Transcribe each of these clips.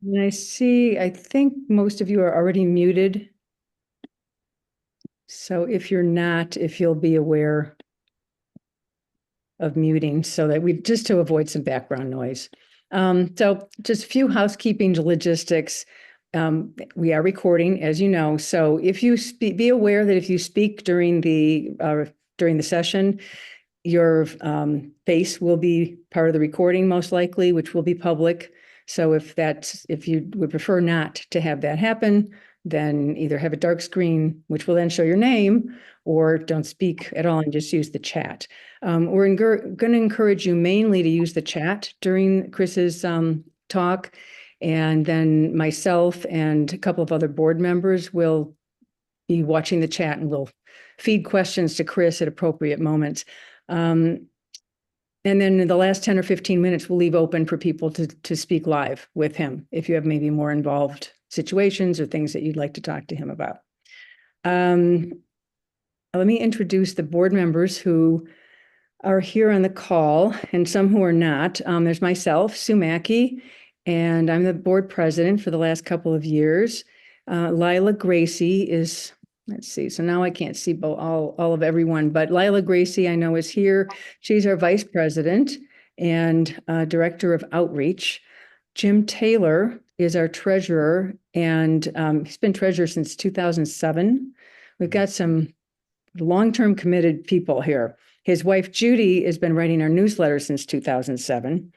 And I think most of you are already muted. So if you're not, if you'll be aware of muting so that just to avoid some background noise. So just a few housekeeping logistics. We are recording, as you know, so if you be aware that if you speak during the session, your face will be part of the recording most likely, which will be public. So if you would prefer not to have that happen, then either have a dark screen, which will then show your name, or don't speak at all and just use the chat. We're going to encourage you mainly to use the chat during Chris's talk. And then myself and a couple of other board members will be watching the chat and we'll feed questions to Chris at appropriate moments. And then in the last 10 or 15 minutes, we'll leave open for people to speak live with him if you have maybe more involved situations or things that you'd like to talk to him about. Let me introduce the board members who are here on the call and some who are not. There's myself, Sue Mackey, and I'm the board president for the last couple of years. Lila Gracie is, let's see, so now I can't see all of everyone, but Lila Gracie I know is here. She's our vice president and director of outreach. Jim Taylor is our treasurer, and he's been treasurer since 2007. We've got some long-term committed people here. His wife, Judy, has been writing our newsletter since 2007.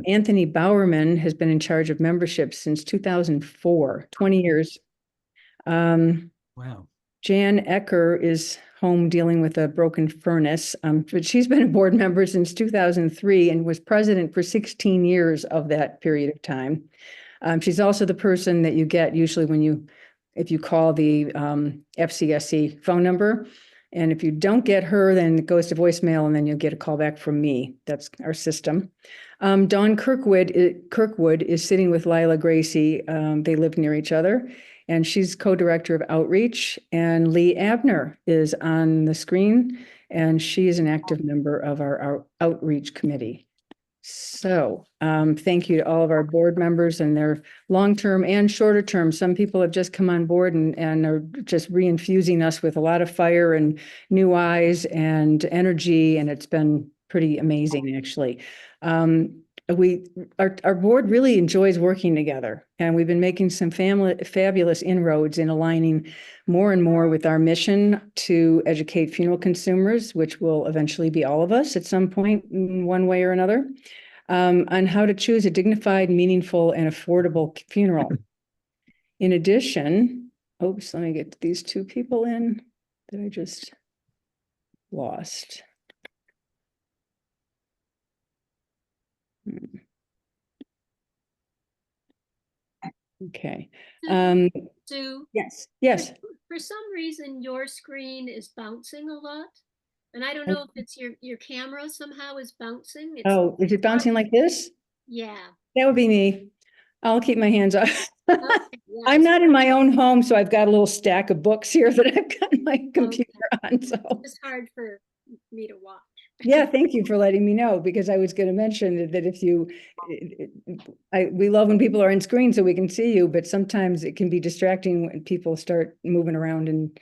Anthony Bowerman has been in charge of membership since 2004, 20 years. Wow. Jan Ecker is home dealing with a broken furnace, but she's been a board member since 2003 and was president for 16 years of that period of time. She's also the person that you get usually if you call the FCSC phone number. And if you don't get her, then it goes to voicemail and then you'll get a call back from me. That's our system. Dawn Kirkwood is sitting with Lila Gracie. They live near each other. And she's co-director of outreach. And Lee Abner is on the screen. And she is an active member of our outreach committee. So thank you to all of our board members and their long-term and shorter term. Some people have just come on board and are just reinfusing us with a lot of fire and new eyes and energy. And it's been pretty amazing, actually. Our board really enjoys working together, and we've been making some fabulous inroads in aligning more and more with our mission to educate funeral consumers, which will eventually be all of us at some point in one way or another, on how to choose a dignified, meaningful, and affordable funeral. In addition, let me get these two people in that I just lost. Okay. Sue, yes. For some reason, your screen is bouncing a lot. And I don't know if it's your camera somehow is bouncing. Is it bouncing like this? Yeah. That would be me. I'll keep my hands off. Okay, yes. I'm not in my own home, so I've got a little stack of books here that I've got my computer on. So it's hard for me to watch. Yeah, thank you for letting me know, because I was going to mention that if we love when people are on screen so we can see you, but sometimes it can be distracting when people start moving around and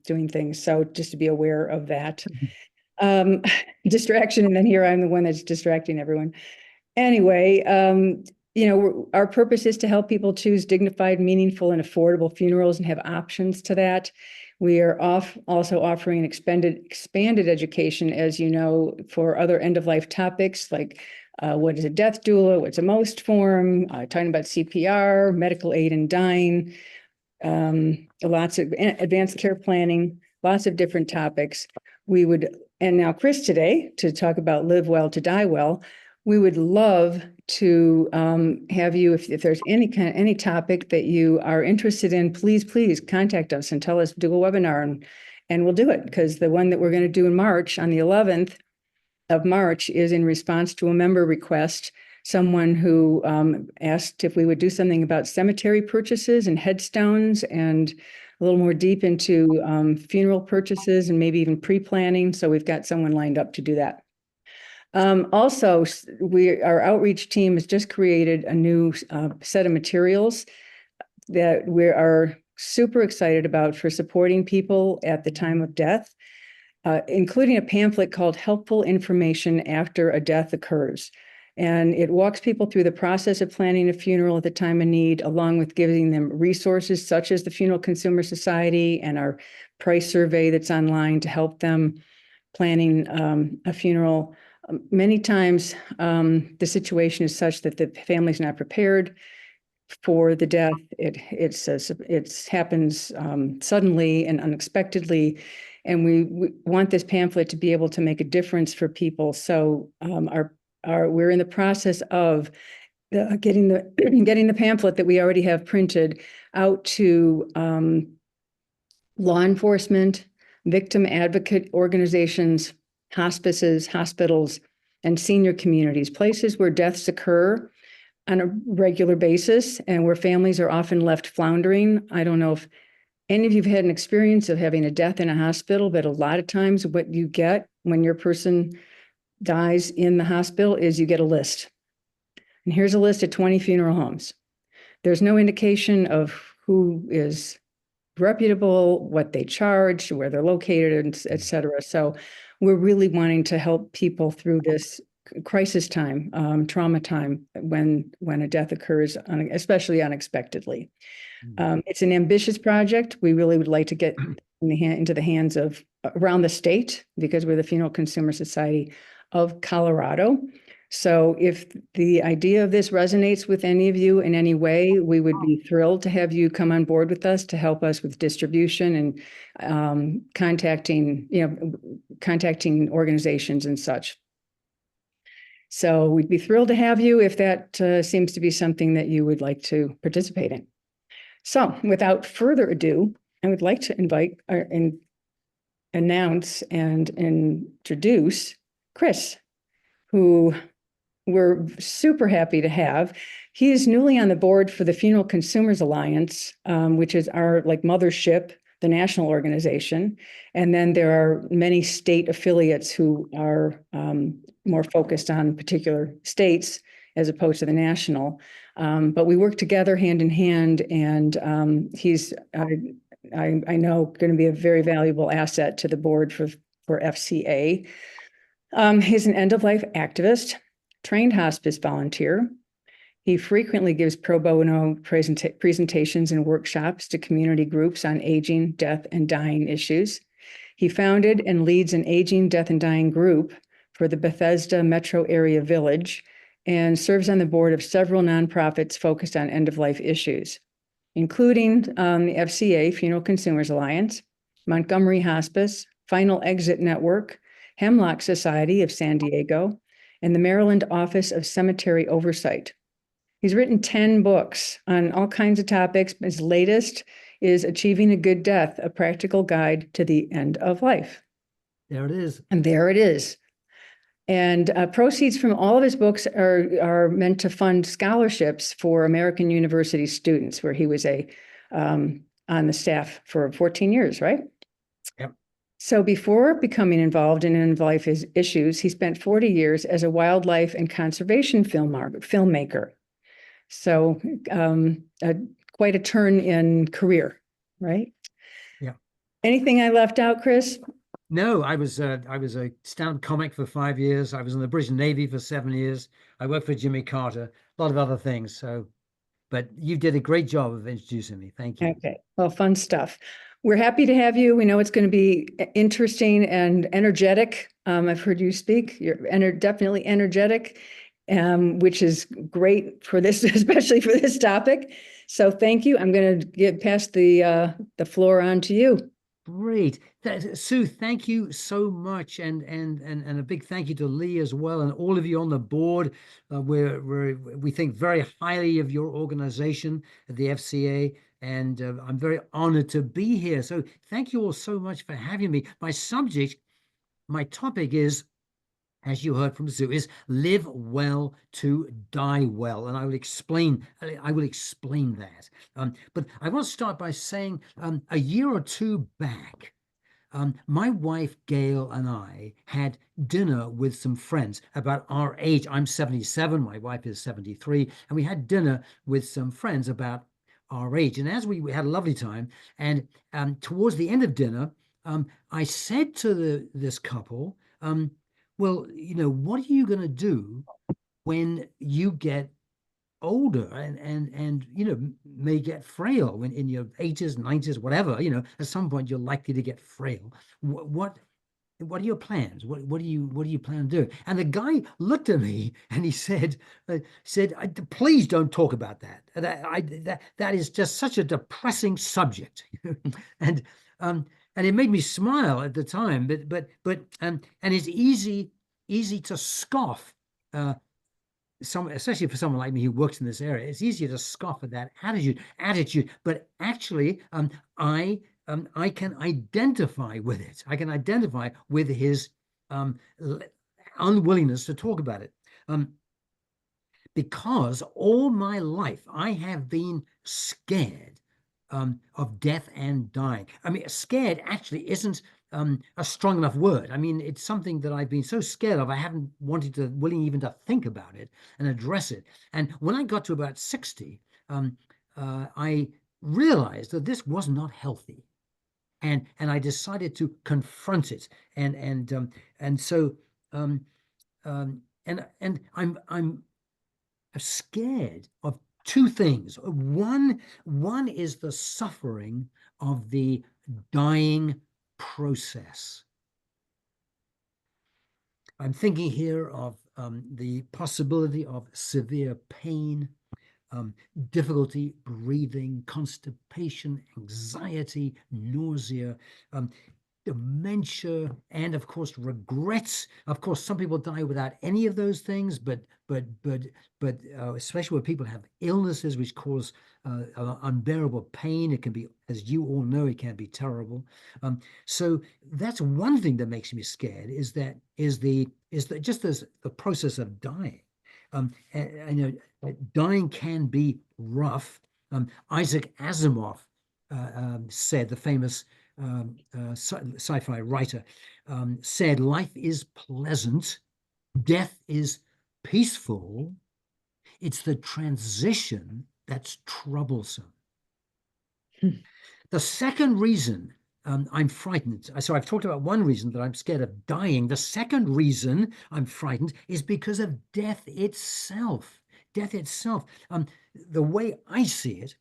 doing things. So just to be aware of that. Distraction, and then here I'm the one that's distracting everyone. Anyway, our purpose is to help people choose dignified, meaningful, and affordable funerals and have options to that. We are also offering expanded education, as you know, for other end-of-life topics like what is a death doula, what's a most form, talking about CPR, medical aid in dying, lots of advanced care planning, lots of different topics. And now Chris today to talk about live well to die well. We would love to have you, if there's any topic that you are interested in, please contact us and tell us, do a webinar, and we'll do it, because the one that we're going to do in March, on the 11th of March, is in response to a member request. Someone who asked if we would do something about cemetery purchases and headstones, and a little more deep into funeral purchases and maybe even pre-planning. So we've got someone lined up to do that. Also, our outreach team has just created a new set of materials that we are super excited about for supporting people at the time of death, including a pamphlet called Helpful Information After a Death Occurs. And it walks people through the process of planning a funeral at the time of need, along with giving them resources such as the Funeral Consumer Society and our price survey that's online to help them planning a funeral. Many times, the situation is such that the family's not prepared for the death. It happens suddenly and unexpectedly, and we want this pamphlet to be able to make a difference for people. So we're in the process of getting the pamphlet that we already have printed out to law enforcement, victim advocate organizations, hospices, hospitals, and senior communities, places where deaths occur on a regular basis and where families are often left floundering. I don't know if any of you have had an experience of having a death in a hospital, but a lot of times what you get when your person dies in the hospital is you get a list. And here's a list of 20 funeral homes. There's no indication of who is reputable, what they charge, where they're located, et cetera. So we're really wanting to help people through this crisis time, trauma time, when a death occurs, especially unexpectedly. It's an ambitious project. We really would like to get into the hands of around the state, because we're the Funeral Consumer Society of Colorado. So if the idea of this resonates with any of you in any way, we would be thrilled to have you come on board with us to help us with distribution and contacting organizations and such. So we'd be thrilled to have you if that seems to be something that you would like to participate in. So without further ado, I would like to invite and announce and introduce Chris, who we're super happy to have. He is newly on the board for the Funeral Consumers Alliance, which is our mothership, the national organization. And then there are many state affiliates who are more focused on particular states as opposed to the national. But we work together hand in hand, and he's, I know, going to be a very valuable asset to the board for FCA. He's an end-of-life activist, trained hospice volunteer. He frequently gives pro bono presentations and workshops to community groups on aging, death, and dying issues. He founded and leads an aging, death, and dying group for the Bethesda Metro Area Village and serves on the board of several nonprofits focused on end-of-life issues, including the FCA, Funeral Consumers Alliance, Montgomery Hospice, Final Exit Network, Hemlock Society of San Diego, and the Maryland Office of Cemetery Oversight. He's written 10 books on all kinds of topics. His latest is Achieving a Good Death, a Practical Guide to the End of Life. There it is. And there it is. And proceeds from all of his books are meant to fund scholarships for American University students, where he was on the staff for 14 years, right? Yep. So before becoming involved in end-of-life issues, he spent 40 years as a wildlife and conservation filmmaker. So quite a turn in career, right? Yeah. Anything I left out, Chris? No, I was a stand-up comic for 5 years. I was in the British Navy for 7 years. I worked for Jimmy Carter, a lot of other things. So, but you did a great job of introducing me. Thank you. Okay, well, fun stuff. We're happy to have you. We know it's going to be interesting and energetic. I've heard you speak. You're definitely energetic, which is great for this, especially for this topic. So thank you. I'm going to pass the floor on to you. Great. Sue, thank you so much. And a big thank you to Lee as well, and all of you on the board. We think very highly of your organization at the FCA, and I'm very honored to be here. So thank you all so much for having me. My topic is, as you heard from Sue, is live well to die well. And I will explain that. But I want to start by saying a year or two back, My wife Gail and I had dinner with some friends about our age. I'm 77, my wife is 73, and we had dinner with some friends about our age. And as we had a lovely time, and towards the end of dinner, I said to this couple, well, what are you going to do when you get older and may get frail when in your 80s, 90s, whatever, at some point you're likely to get frail. What are your plans? What do you plan to do? And the guy looked at me and he said, please don't talk about that. That is just such a depressing subject. and and it made me smile at the time, and it's easy to scoff, especially for someone like me who works in this area. It's easier to scoff at that attitude, but actually, I can identify with it. I can identify with his unwillingness to talk about it, because all my life I have been scared of death and dying. I mean, scared actually isn't a strong enough word. I mean, it's something that I've been so scared of, I haven't willing even to think about it and address it. And when I got to about 60, I realized that this was not healthy. And I decided to confront it. And so I'm scared of two things. One is the suffering of the dying process. I'm thinking here of the possibility of severe pain, difficulty breathing, constipation, anxiety, nausea, dementia, and of course regrets. Of course, some people die without any of those things, but especially when people have illnesses which cause unbearable pain, it can be, as you all know, it can be terrible. So that's one thing that makes me scared, is the process of dying. Dying can be rough. Isaac Asimov said, the famous sci-fi writer, said, life is pleasant, death is peaceful. It's the transition that's troublesome. The second reason I'm frightened, so I've talked about one reason that I'm scared of dying. The second reason I'm frightened is because of death itself. Death itself. The way I see it,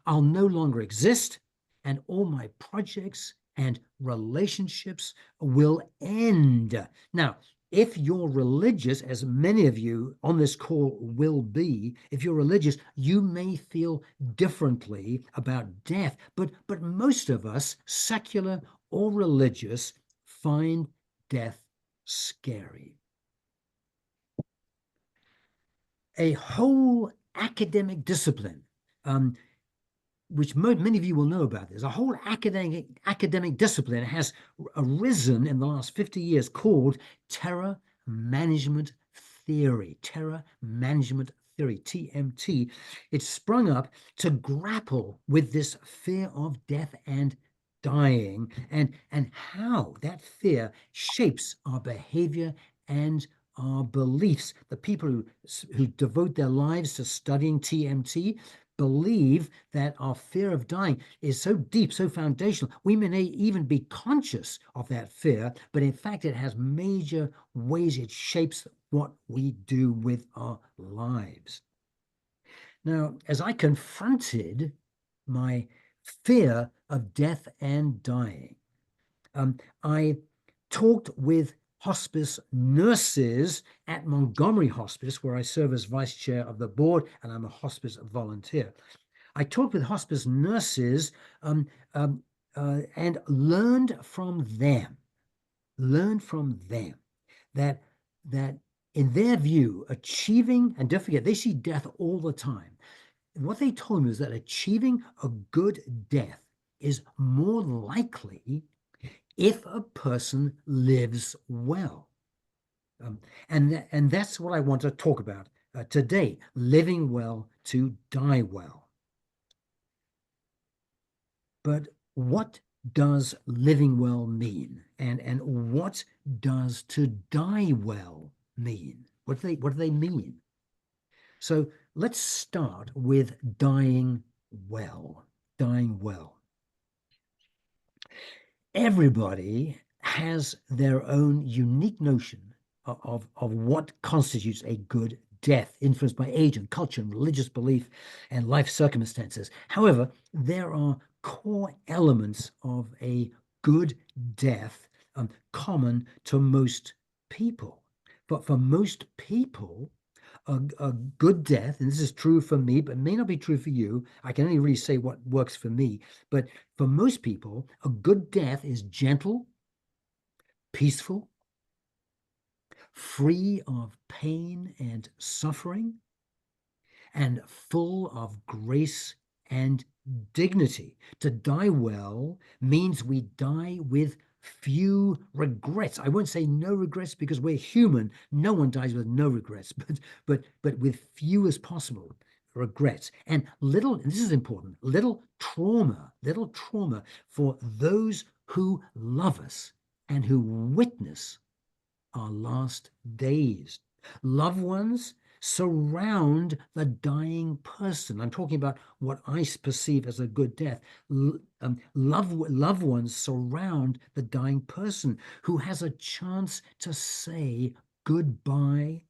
I'll no longer exist, and all my projects and relationships will end. Now, if you're religious, as many of you on this call will be, if you're religious, you may feel differently about death, but most of us, secular or religious, find death scary. A whole academic discipline, which many of you will know about this, a whole academic discipline has arisen in the last 50 years called terror management theory, TMT. It's sprung up to grapple with this fear of death and dying, and how that fear shapes our behavior and our beliefs. The people who devote their lives to studying TMT believe that our fear of dying is so deep, so foundational, we may even be conscious of that fear, but in fact, it has major ways it shapes what we do with our lives. Now, as I confronted my fear of death and dying, I talked with hospice nurses at Montgomery Hospice, where I serve as vice chair of the board, and I'm a hospice volunteer. I talked with hospice nurses and learned from them that in their view, achieving, and don't forget, they see death all the time. What they told me was that achieving a good death is more likely if a person lives well. And that's what I want to talk about today, living well to die well. But what does living well mean? And what does to die well mean? What do they mean? So let's start with dying well. Dying well. Everybody has their own unique notion of what constitutes a good death, influenced by age and culture and religious belief and life circumstances. However, there are core elements of a good death common to most people. But for most people, a good death, and this is true for me, but may not be true for you. I can only really say what works for me. But for most people, a good death is gentle, peaceful, free of pain and suffering, and full of grace and dignity. To die well means we die with few regrets. I won't say no regrets because we're human. No one dies with no regrets, but with few as possible regrets and little, and this is important, little trauma for those who love us and who witness our last days. Loved ones surround the dying person. I'm talking about what I perceive as a good death. Loved ones surround the dying person who has a chance to say goodbye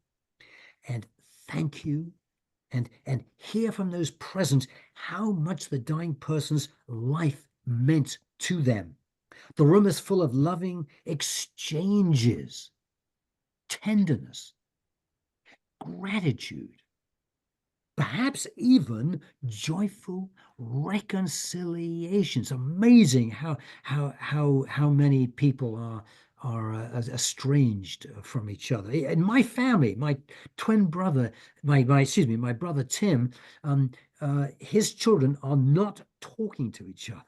and thank you and hear from those present how much the dying person's life meant to them. The room is full of loving exchanges, tenderness, gratitude, perhaps even joyful reconciliation. It's amazing how many people are estranged from each other. In my family, my twin brother, my brother Tim, his children are not talking to each other.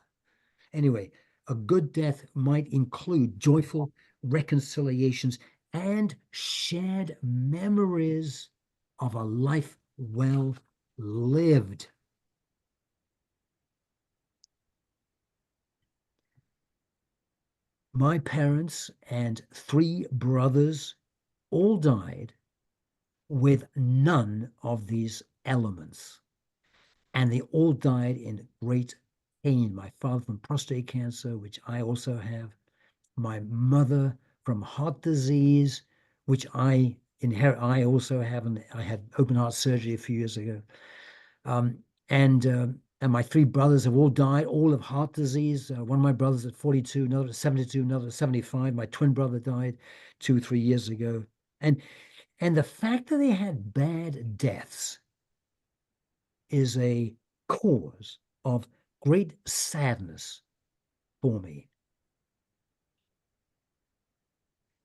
Anyway, a good death might include joyful reconciliations and shared memories of a life well lived. My parents and three brothers all died with none of these elements, and they all died in great pain. My father from prostate cancer, which I also have, my mother from heart disease, which I inherit. I also have, and I had open heart surgery a few years ago. And my three brothers have all died, all of heart disease. One of my brothers at 42, another at 72, another at 75. My twin brother died 2 or 3 years ago. And the fact that they had bad deaths is a cause of great sadness for me.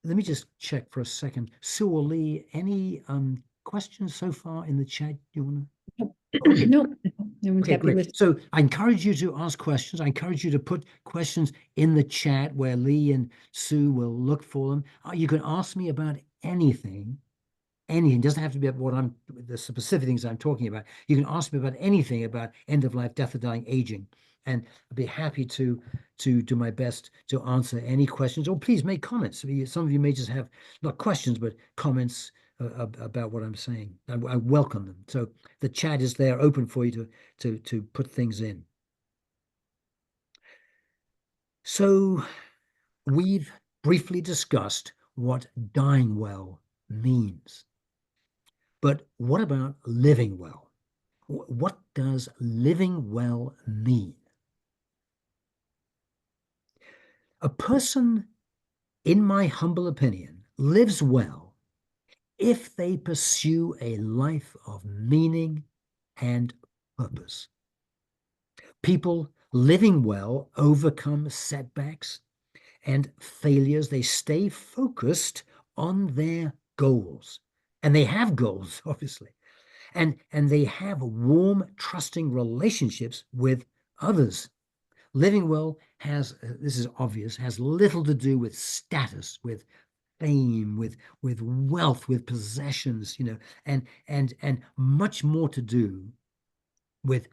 Let me just check for a second. Sue or Lee, any questions so far in the chat you want to? Okay. No, everyone's Okay, happy great. with. So I encourage you to ask questions. I encourage you to put questions in the chat where Lee and Sue will look for them. You can ask me about anything. Anything. It doesn't have to be about the specific things I'm talking about. You can ask me about anything about end of life, death or dying, aging, and I'd be happy to do my best to answer any questions. Or please make comments. Some of you may just have not questions but comments about what I'm saying. I welcome them. So the chat is there, open for you to put things in. So we've briefly discussed what dying well means. But what about living well? What does living well mean? A person, in my humble opinion, lives well if they pursue a life of meaning and purpose. People living well overcome setbacks and failures. They stay focused on their goals. And they have goals, obviously. And they have warm, trusting relationships with others. Living well has, this is obvious, has little to do with status, with fame, with wealth, with possessions, and much more to do with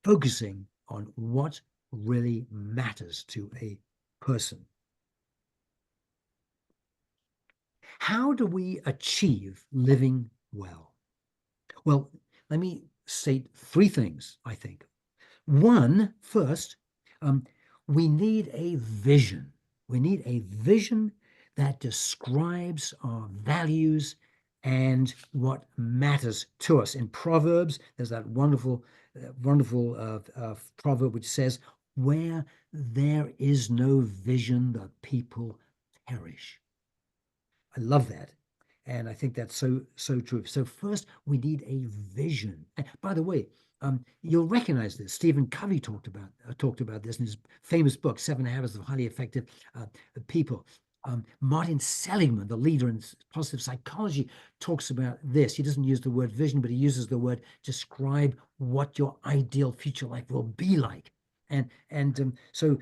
focusing on what really matters to a person. How do we achieve living well? Well, let me state three things, I think. One, first, we need a vision. We need a vision that describes our values and what matters to us. In Proverbs, there's that wonderful proverb which says, "Where there is no vision, the people perish." I love that. And I think that's so true. So first, we need a vision. And by the way, you'll recognize this. Stephen Covey talked about this in his famous book, Seven Habits of Highly Effective People. Martin Seligman, the leader in positive psychology, talks about this. He doesn't use the word vision, but he uses the word describe what your ideal future life will be like. So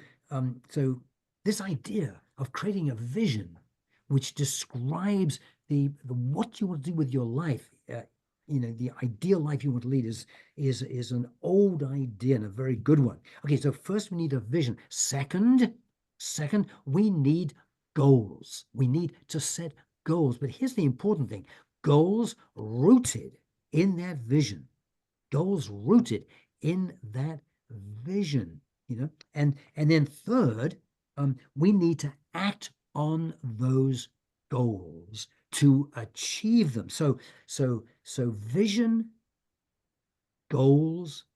this idea of creating a vision which describes the what you want to do with your life, the ideal life you want to lead is an old idea and a very good one. Okay, so first we need a vision. Second, we need goals. We need to set goals. But here's the important thing: goals rooted in that vision. Goals rooted in that vision. And then third, we need to act on those goals to achieve them. So vision, goals,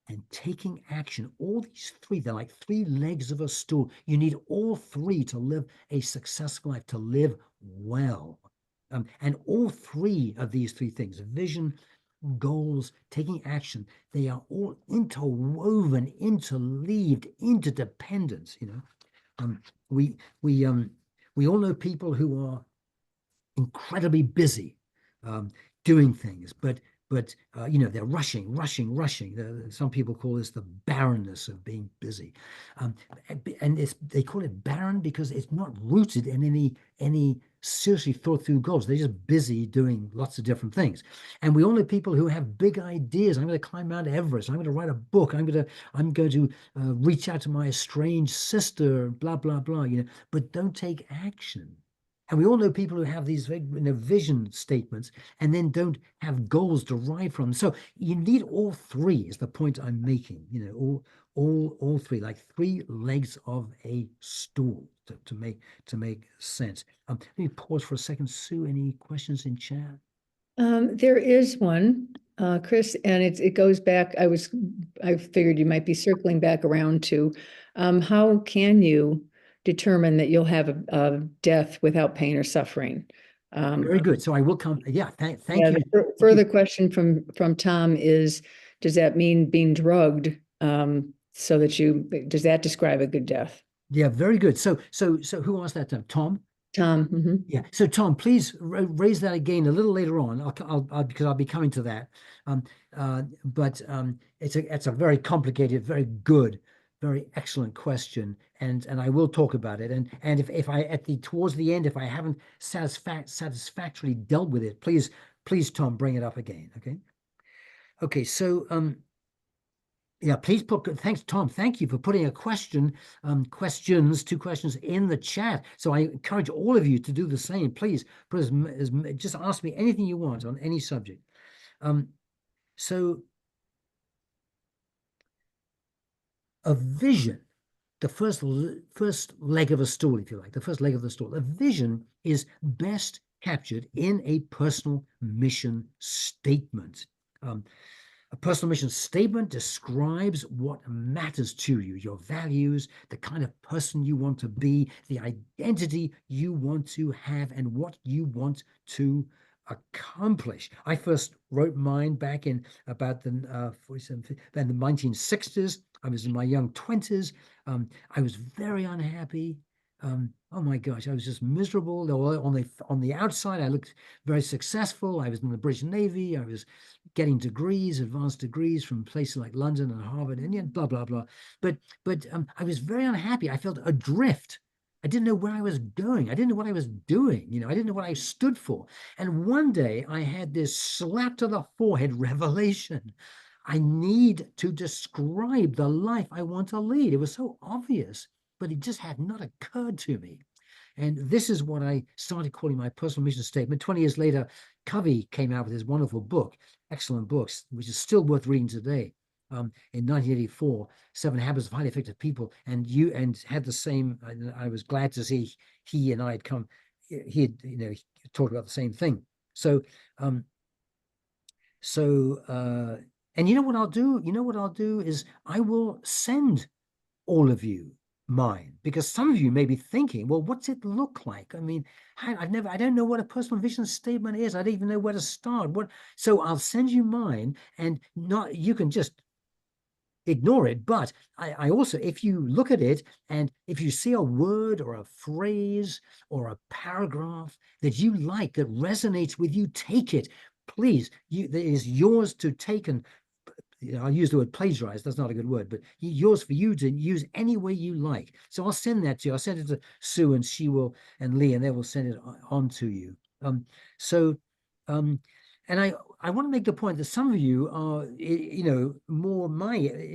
and taking action, all these three, they're like three legs of a stool. You need all three to live a successful life, to live well. And all three of these three things, vision, goals, taking action, they are all interwoven, interleaved, interdependent. We all know people who are incredibly busy doing things, but they're rushing. Some people call this the barrenness of being busy, and they call it barren because it's not rooted in any seriously thought through goals. They're just busy doing lots of different things. And we all know people who have big ideas. I'm going to climb Mount Everest. I'm going to write a book. I'm going to reach out to my estranged sister. Blah blah blah. But don't take action. And we all know people who have these vision statements and then don't have goals derived from them. So you need all three, is the point I'm making. All three, like three legs of a stool to make sense. Let me pause for a second. Sue, any questions in chat? There is one, Chris, and it goes back. I figured you might be circling back around to how can you determine that you'll have a death without pain or suffering? Very good. So I will come. Yeah, thank Yeah, you. the further question from Tom is, does that mean being drugged so that does that describe a good death? Yeah, very good. So who asked that, Tom? Tom. Mhm. Yeah. So Tom, please raise that again a little later on. Because I'll be coming to that. But it's a very complicated, very good, very excellent question, and I will talk about it. And if I towards the end, if I haven't satisfactorily dealt with it, please Tom, bring it up again. Okay. So yeah, please thanks, Tom. Thank you for putting a question, two questions in the chat. So I encourage all of you to do the same. Please, just ask me anything you want on any subject. So a vision, the first leg of a stool, if you like, the first leg of the stool. A vision is best captured in a personal mission statement. A personal mission statement describes what matters to you, your values, the kind of person you want to be, the identity you want to have, and what you want to accomplish. I first wrote mine back in about the 1960s. I was in my young 20s. I was very unhappy. Oh my gosh, I was just miserable. On the outside, I looked very successful. I was in the British Navy. I was getting advanced degrees from places like London and Harvard, and blah blah blah. But I was very unhappy. I felt adrift. I didn't know where I was going. I didn't know what I was doing. I didn't know what I stood for. And one day I had this slap to the forehead revelation. I need to describe the life I want to lead. It was so obvious, but it just had not occurred to me. And this is what I started calling my personal mission statement. 20 years later, Covey came out with his wonderful book, excellent books, which is still worth reading today. In 1984, 7 Habits of Highly Effective People, and had the same. I was glad to see he and I had come. He had, he talked about the same thing. So, and you know what I'll do? You know what I'll do is I will send all of you mine, because some of you may be thinking, well, what's it look like? I mean, I don't know what a personal vision statement is. I don't even know where to start. So I'll send you mine, and you can just ignore it. But I also, if you look at it and if you see a word or a phrase or a paragraph that you like, that resonates with you, take it. Please, it is yours to take, and I'll use the word plagiarize. That's not a good word, but yours for you to use any way you like. So I'll send that to you. I'll send it to Sue, and she will, and Lee, and they will send it on to you. So, and I want to make the point that some of you are, more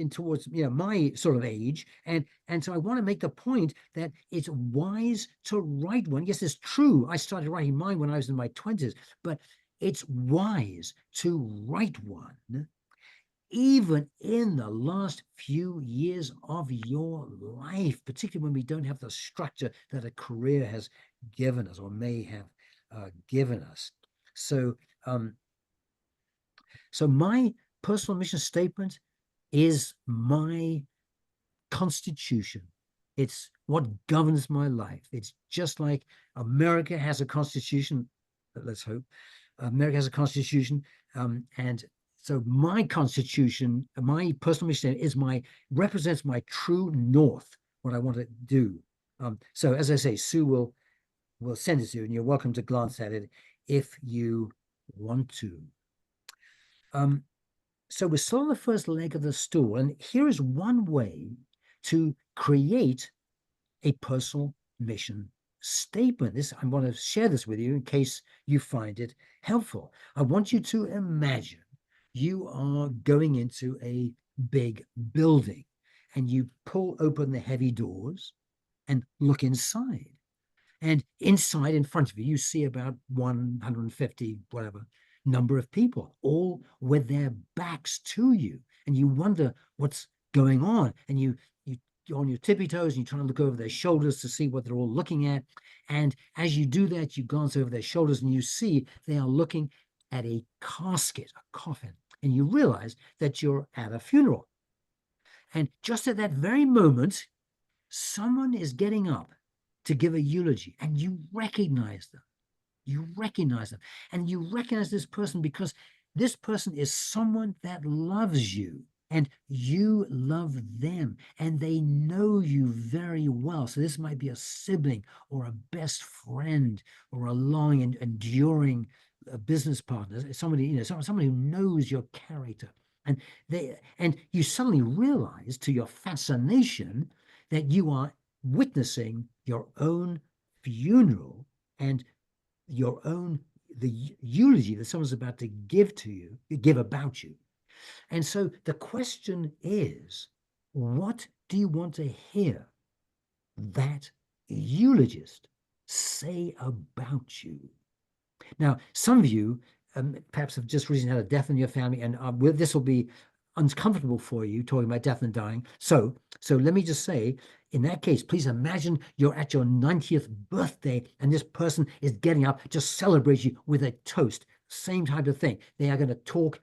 towards, my sort of age. And so I want to make the point that it's wise to write one. Yes, it's true. I started writing mine when I was in my 20s, but it's wise to write one even in the last few years of your life, particularly when we don't have the structure that a career has given us or may have given us. So, so my personal mission statement is my constitution. It's what governs my life. It's just like America has a constitution. Let's hope America has a constitution, and so my constitution, my personal mission represents my true north, what I want to do. So as I say, Sue will send it to you, and you're welcome to glance at it if you want to. So we're still on the first leg of the stool, and here is one way to create a personal mission statement. I want to share this with you in case you find it helpful. I want you to imagine you are going into a big building, and you pull open the heavy doors and look inside. And inside, in front of you, you see about 150, whatever, number of people, all with their backs to you. And you wonder what's going on. And you're on your tippy toes, and you try to look over their shoulders to see what they're all looking at. And as you do that, you glance over their shoulders, and you see they are looking at a casket, a coffin. And you realize that you're at a funeral. And just at that very moment, someone is getting up to give a eulogy, and you recognize them. You recognize them. And you recognize this person because this person is someone that loves you, and you love them, and they know you very well. So this might be a sibling or a best friend or a long and enduring business partner, somebody, someone who knows your character. And you suddenly realize, to your fascination, that you are witnessing your own funeral and the eulogy that someone's about to give about you. And so the question is, what do you want to hear that eulogist say about you? Now, some of you perhaps have just recently had a death in your family, and this will be uncomfortable for you, talking about death and dying. So let me just say, in that case, please imagine you're at your 90th birthday, and this person is getting up to celebrate you with a toast. Same type of thing. They are going to talk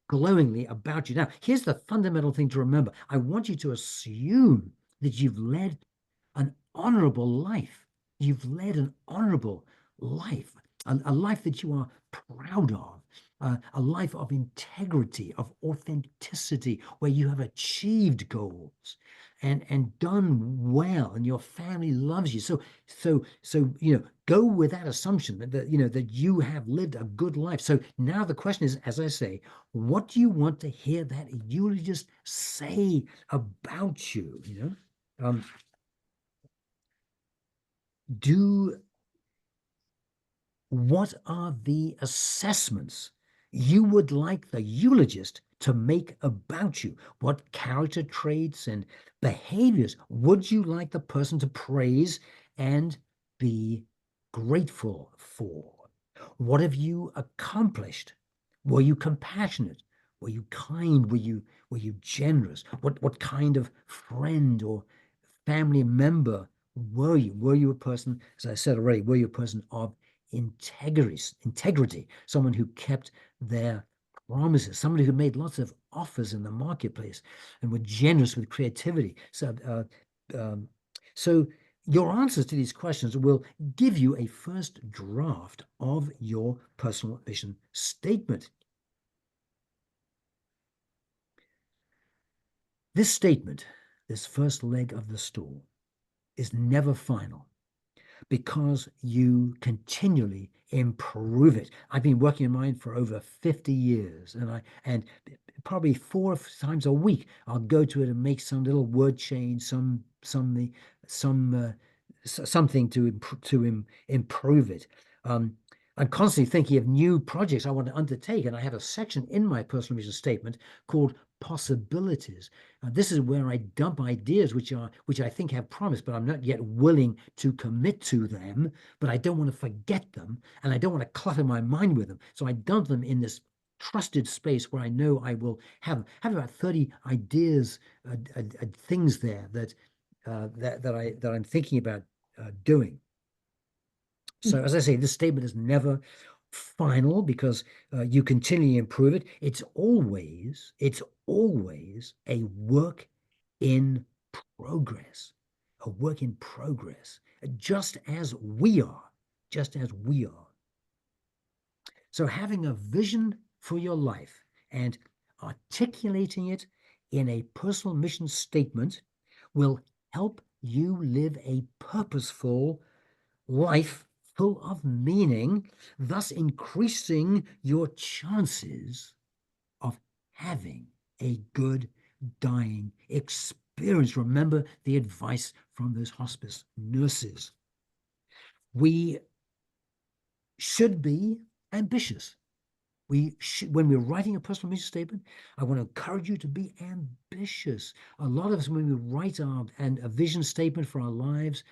glowingly about you. Now, here's the fundamental thing to remember. I want you to assume that you've led an honorable life. You've led an honorable life, a life that you are proud of, a life of integrity, of authenticity, where you have achieved goals and done well, and your family loves you. So go with that assumption that you have lived a good life. So now the question is, as I say, what do you want to hear that eulogist say about you? What are the assessments you would like the eulogist to make about you? What character traits and behaviors would you like the person to praise and be grateful for? What have you accomplished? Were you compassionate? Were you kind? Were you generous? What kind of friend or family member were you? Were you a person, as I said already, were you a person of integrity, someone who kept their promises, somebody who made lots of offers in the marketplace and were generous with creativity? So your answers to these questions will give you a first draft of your personal mission statement. This statement, this first leg of the stool, is never final, because you continually improve it. I've been working on mine for over 50 years, and probably 4 times a week I'll go to it and make some little word change, something to improve it. I'm constantly thinking of new projects I want to undertake, and I have a section in my personal mission statement called possibilities. This is where I dump ideas which I think have promise, but I'm not yet willing to commit to them. But I don't want to forget them, and I don't want to clutter my mind with them. So I dump them in this trusted space where I know I will have about 30 ideas, things there that I'm thinking about doing. So as I say, this statement is never final, because you continually improve it. It's always a work in progress, just as we are, So having a vision for your life and articulating it in a personal mission statement will help you live a purposeful life full of meaning, thus increasing your chances of having a good dying experience. Remember the advice from those hospice nurses. We should be ambitious. When we're writing a personal mission statement, I want to encourage you to be ambitious. A lot of us, when we write a vision statement for our lives,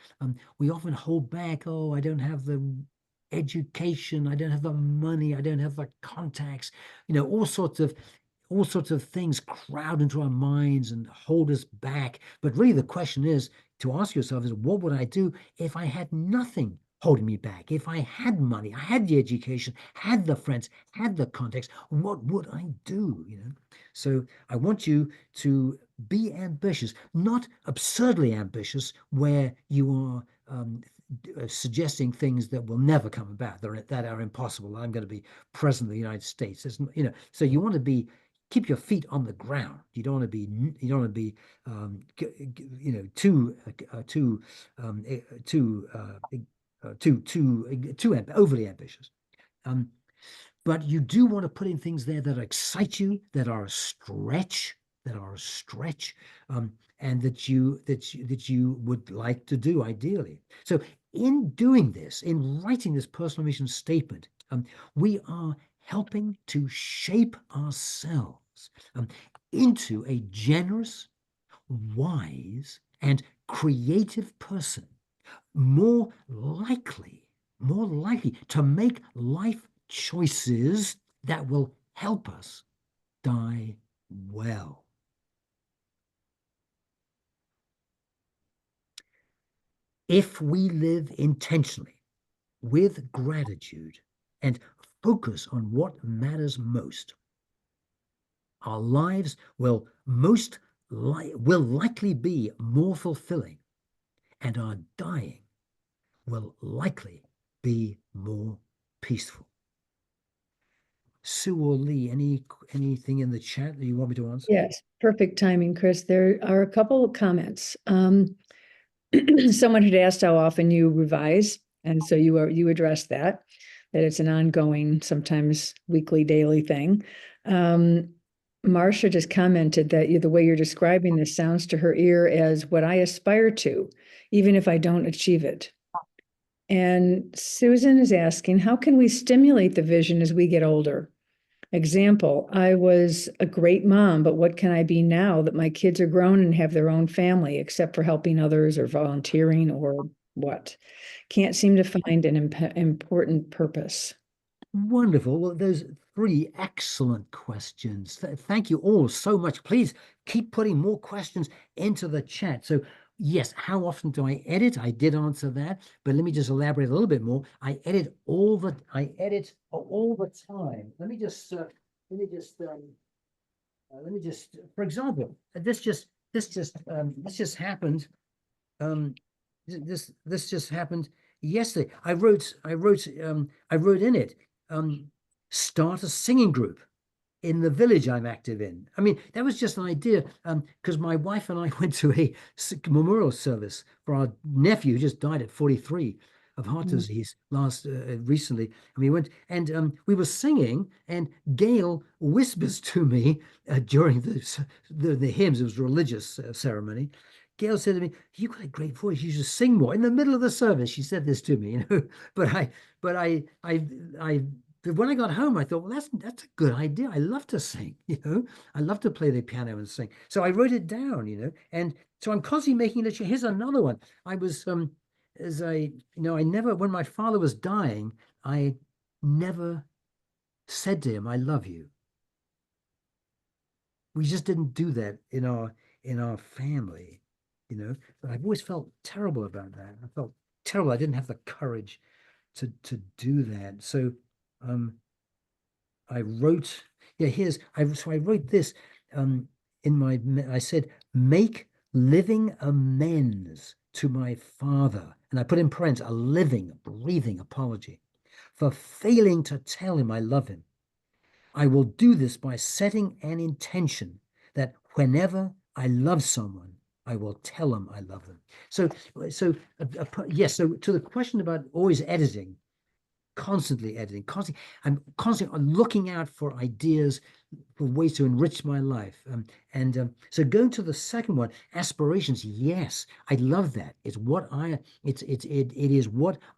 we often hold back. Oh, I don't have the education, I don't have the money, I don't have the contacts. All sorts of things crowd into our minds and hold us back. But really, the question is to ask yourself is, what would I do if I had nothing holding me back? If I had money, I had the education, had the friends, had the contacts, what would I do? So I want you to be ambitious, not absurdly ambitious, where you are suggesting things that will never come about, that are impossible. I'm going to be president of the United States. So you want to keep your feet on the ground. You don't want to be too overly ambitious. But you do want to put in things there that excite you, that are a stretch, and that you would like to do ideally. So in doing this, in writing this personal mission statement, we are helping to shape ourselves into a generous, wise, and creative person, more likely to make life choices that will help us die well. If we live intentionally, with gratitude, and focus on what matters most, our lives will likely be more fulfilling, and our dying will likely be more peaceful. Sue or Lee, anything in the chat that you want me to answer? Yes, perfect timing, Chris. There are a couple of comments. Someone had asked how often you revise, and so you addressed that it's an ongoing, sometimes weekly, daily thing. Marcia just commented that the way you're describing this sounds to her ear as what I aspire to, even if I don't achieve it. And Susan is asking, how can we stimulate the vision as we get older? Example, I was a great mom, but what can I be now that my kids are grown and have their own family, except for helping others or volunteering or what? Can't seem to find an important purpose. Wonderful. Well, those three excellent questions. Thank you all so much. Please keep putting more questions into the chat. So, yes, how often do I edit? I did answer that, but let me just elaborate a little bit more. I edit all the time. Let me just, for example, this just happened. Um, this just happened yesterday. I wrote in it, um, start a singing group in the village I'm active in. I mean, that was just an idea, because my wife and I went to a memorial service for our nephew who just died at 43 of heart disease recently. And we went and we were singing, and Gail whispers to me during the hymns. It was a religious ceremony. Gail said to me, "You got a great voice. You should sing more." In the middle of the service, she said this to me, But when I got home, I thought, well, that's a good idea. I love to sing. I love to play the piano and sing. So I wrote it down. And so I'm constantly making it. Here's another one. I was I never, when my father was dying, I never said to him, "I love you." We just didn't do that in our family. But I've always felt terrible about that. I felt terrible. I didn't have the courage to do that. So I wrote, yeah, so I wrote this I said, make living amends to my father. And I put in parentheses, a living, breathing apology for failing to tell him I love him. I will do this by setting an intention that whenever I love someone, I will tell them I love them. Yes. So to the question about always editing, constantly editing, I'm constantly looking out for ideas, for ways to enrich my life. So going to the second one, aspirations. Yes, I love that. It is what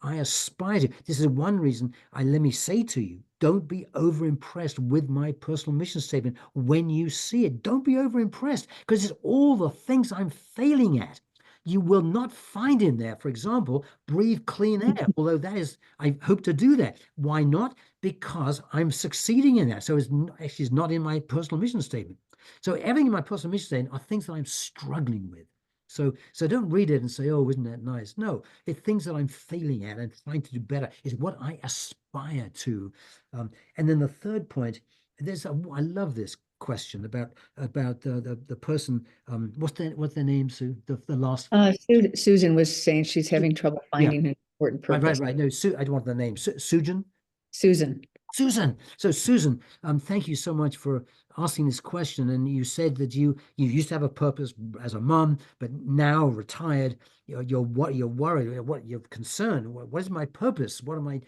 I aspire to. This is one reason let me say to you, don't be overimpressed with my personal mission statement when you see it. Don't be overimpressed, because it's all the things I'm failing at. You will not find in there, for example, breathe clean air, although I hope to do that. Why not? Because I'm succeeding in that. So it's actually not in my personal mission statement. So everything in my personal mission statement are things that I'm struggling with. So don't read it and say, "Oh, isn't that nice?" No, it's things that I'm failing at and trying to do better. Is what I aspire to. And then the third point, I love this question about the person. What's their name, Sue? The last. Susan was saying she's having trouble Yeah. finding an important Right. purpose. No, Sue. I don't want the name. Susan. Susan. So Susan, thank you so much for asking this question. And you said that you used to have a purpose as a mom, but now retired, you're worried, what you're concerned. What is my purpose? What am I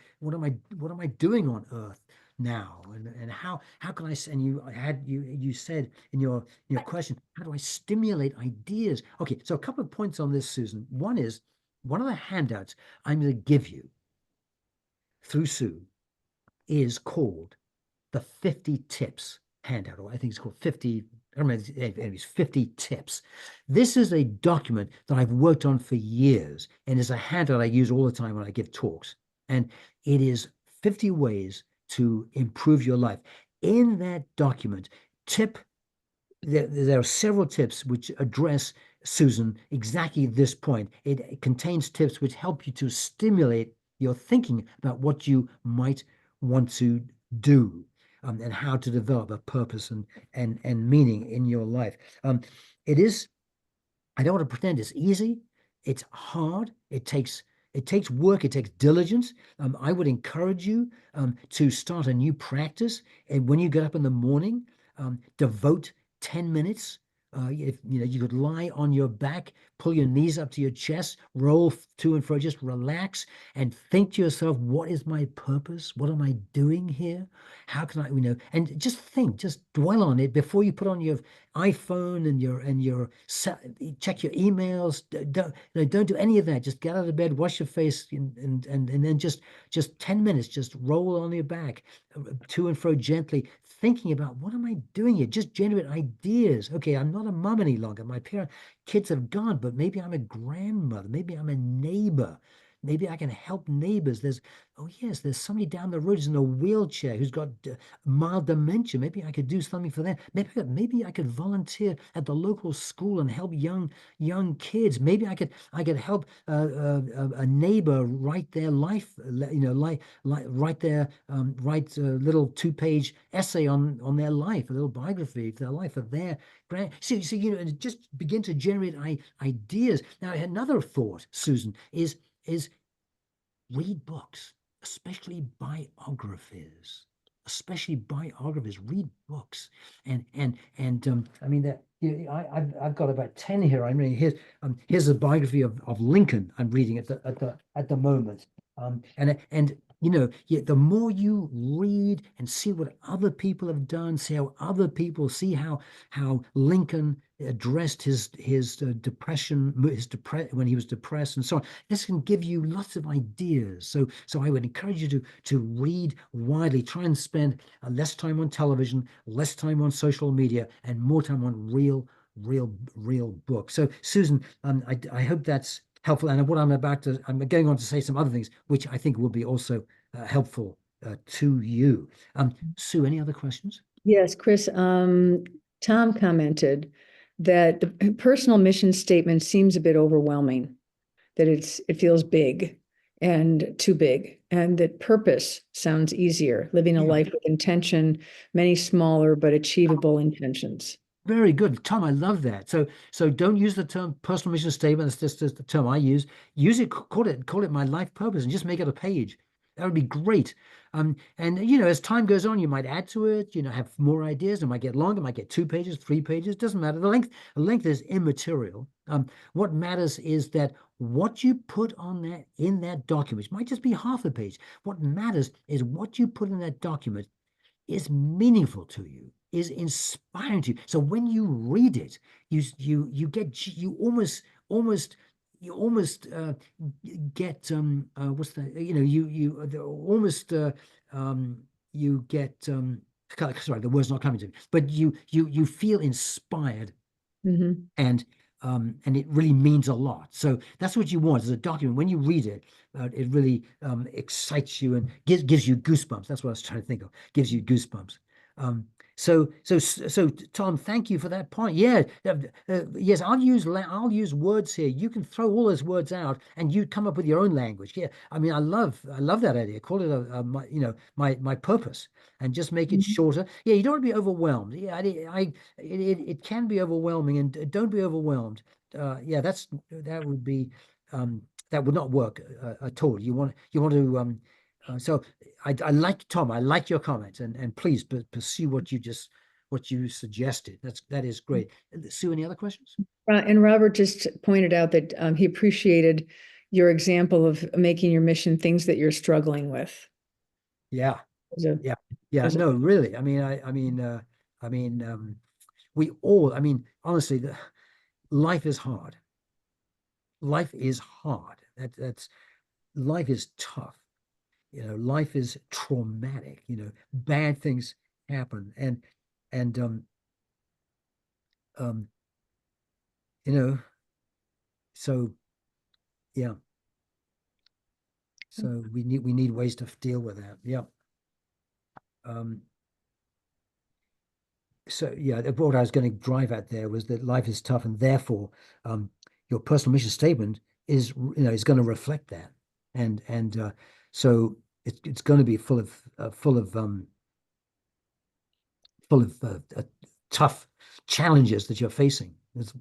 doing on earth now? And how can I? And you said in your question, how do I stimulate ideas? Okay, so a couple of points on this, Susan. One is, one of the handouts I'm going to give you through Sue is called the 50 tips handout, or I think it's called 50, I don't know, it's 50 tips. This is a document that I've worked on for years, and is a handout I use all the time when I give talks. And it is 50 ways to improve your life. In that document, there are several tips which address, Susan, exactly this point. It contains tips which help you to stimulate your thinking about what you might want to do, and how to develop a purpose and meaning in your life. It is, I don't want to pretend it's easy. It's hard. It takes work. It takes diligence. I would encourage you to start a new practice. And when you get up in the morning, devote 10 minutes. If you could lie on your back, pull your knees up to your chest, roll to and fro, just relax and think to yourself, what is my purpose? What am I doing here? How can I, and just think, just dwell on it before you put on your iPhone and check your emails. Don't do any of that. Just get out of bed, wash your face, and then just 10 minutes, just roll on your back to and fro gently, thinking about what am I doing here? Just generate ideas. Okay, I'm not a mom any longer. My kids have gone, but maybe I'm a grandmother. Maybe I'm a neighbor. Maybe I can help neighbors. Oh yes, there's somebody down the road who's in a wheelchair who's got mild dementia. Maybe I could do something for them. Maybe I could volunteer at the local school and help young kids. Maybe I could help a neighbor write their life, write their write a little 2-page essay on their life, a little biography of their life, of their grand. So and just begin to generate ideas. Now, another thought, Susan, is read books, especially biographies. Especially biographies, read books, and I mean that I've got about 10 here. I'm reading here's a biography of Lincoln. I'm reading at the moment, and the more you read and see what other people have done, see how other people see how Lincoln addressed his depression, when he was depressed, and so on. This can give you lots of ideas. So I would encourage you to read widely. Try and spend less time on television, less time on social media, and more time on real books. So Susan, I hope that's helpful. And what I'm going on to say some other things, which I think will be also helpful to you. Sue, any other questions? Yes, Chris, Tom commented that the personal mission statement seems a bit overwhelming, that it feels big and too big, and that purpose sounds easier, living a Yeah. life with intention, many smaller but achievable intentions. Very good, Tom. I love that. So don't use the term personal mission statement. That's just the term I use. Use it, call it my life purpose, and just make it a page. That would be great. And as time goes on, you might add to it. Have more ideas. It might get longer. It might get 2 pages, 3 pages. Doesn't matter. The length is immaterial. What matters is that what you put on that in that document, which might just be half a page. What matters is what you put in that document is meaningful to you, is inspiring to you. So when you read it, you almost get what's that? You almost you get sorry, the word's not coming to me, but you feel inspired, Mm-hmm. and it really means a lot. So that's what you want as a document. When you read it, it really excites you and gives you goosebumps. That's what I was trying to think of. Gives you goosebumps. So Tom, thank you for that point. Yeah, yes, I'll use words here. You can throw all those words out, and you come up with your own language. Yeah, I mean, I love that idea. Call it my purpose, and just make it shorter. Yeah, you don't want to be overwhelmed. Yeah, it can be overwhelming, and don't be overwhelmed. Yeah, that would be that would not work at all. You want to so I like Tom. I like your comments, and please pursue what you suggested. That is great. Sue, any other questions? And Robert just pointed out that he appreciated your example of making your mission things that you're struggling with. Yeah, As a- yeah. as a- No, really. We all. I mean, honestly, life is hard. Life is hard. That's life is tough. Life is traumatic. Bad things happen, and um, you know, so yeah. So we need ways to deal with that. Yeah. Um, so yeah, what I was going to drive at there was that life is tough, and therefore, your personal mission statement is going to reflect that, and so it's going to be full of tough challenges that you're facing. It's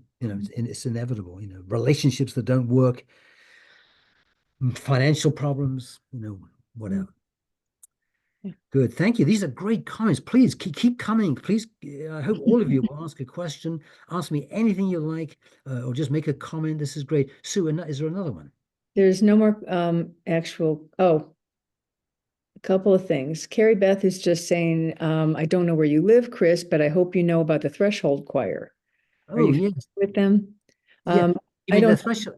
inevitable. Relationships that don't work, financial problems, whatever. Yeah. Good. Thank you. These are great comments. Please keep coming. Please, I hope all of you will ask a question, ask me anything you like, or just make a comment. This is great. Sue, is there another one? There's no more a couple of things. Carrie Beth is just saying, I don't know where you live, Chris, but I hope you know about the Threshold Choir. Are Oh, you yes. with them? Yeah. You I mean the don't know threshold?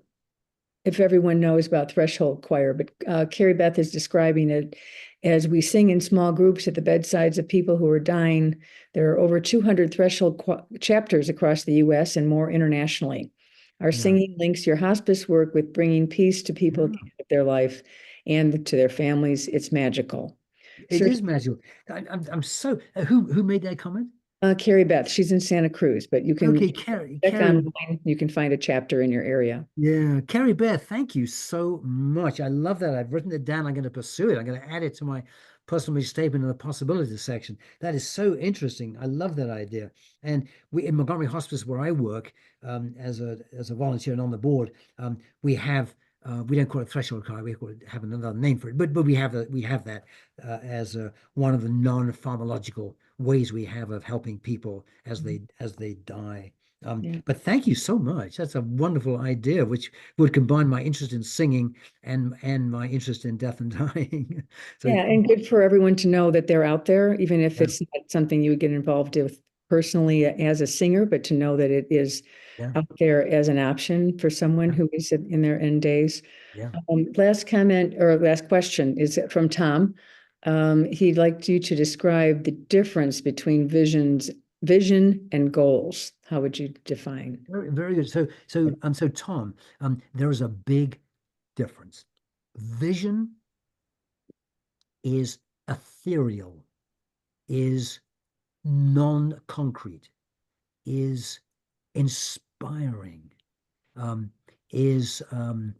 if everyone knows about Threshold Choir, but Carrie Beth is describing it as we sing in small groups at the bedsides of people who are dying. There are over 200 threshold chapters across the US and more internationally. Our Yeah. singing links your hospice work with bringing peace to people at the end of their life and to their families. It's magical. It is magical. I'm so who made that comment? Carrie Beth, she's in Santa Cruz, but you can Okay, check Carrie. online. You can find a chapter in your area. Yeah, Carrie Beth, thank you so much. I love that. I've written it down. I'm going to pursue it. I'm going to add it to my personal mission statement in the possibilities section. That is so interesting. I love that idea. And we in Montgomery Hospice, where I work as a volunteer and on the board, we have we don't call it threshold card. We have another name for it, but we have that as one of the non-pharmacological ways we have of helping people as they die. But thank you so much. That's a wonderful idea, which would combine my interest in singing and my interest in death and dying. So Yeah, and good for everyone to know that they're out there, even if yeah, it's not something you would get involved with personally as a singer, but to know that it is yeah, out there as an option for someone who is in their end days. yeah. Last comment or last question is from Tom. He'd like you to describe the difference between vision and goals. How would you define? Very, very good. So Tom, there is a big difference. Vision is ethereal, is non-concrete, is inspiring, um, is um,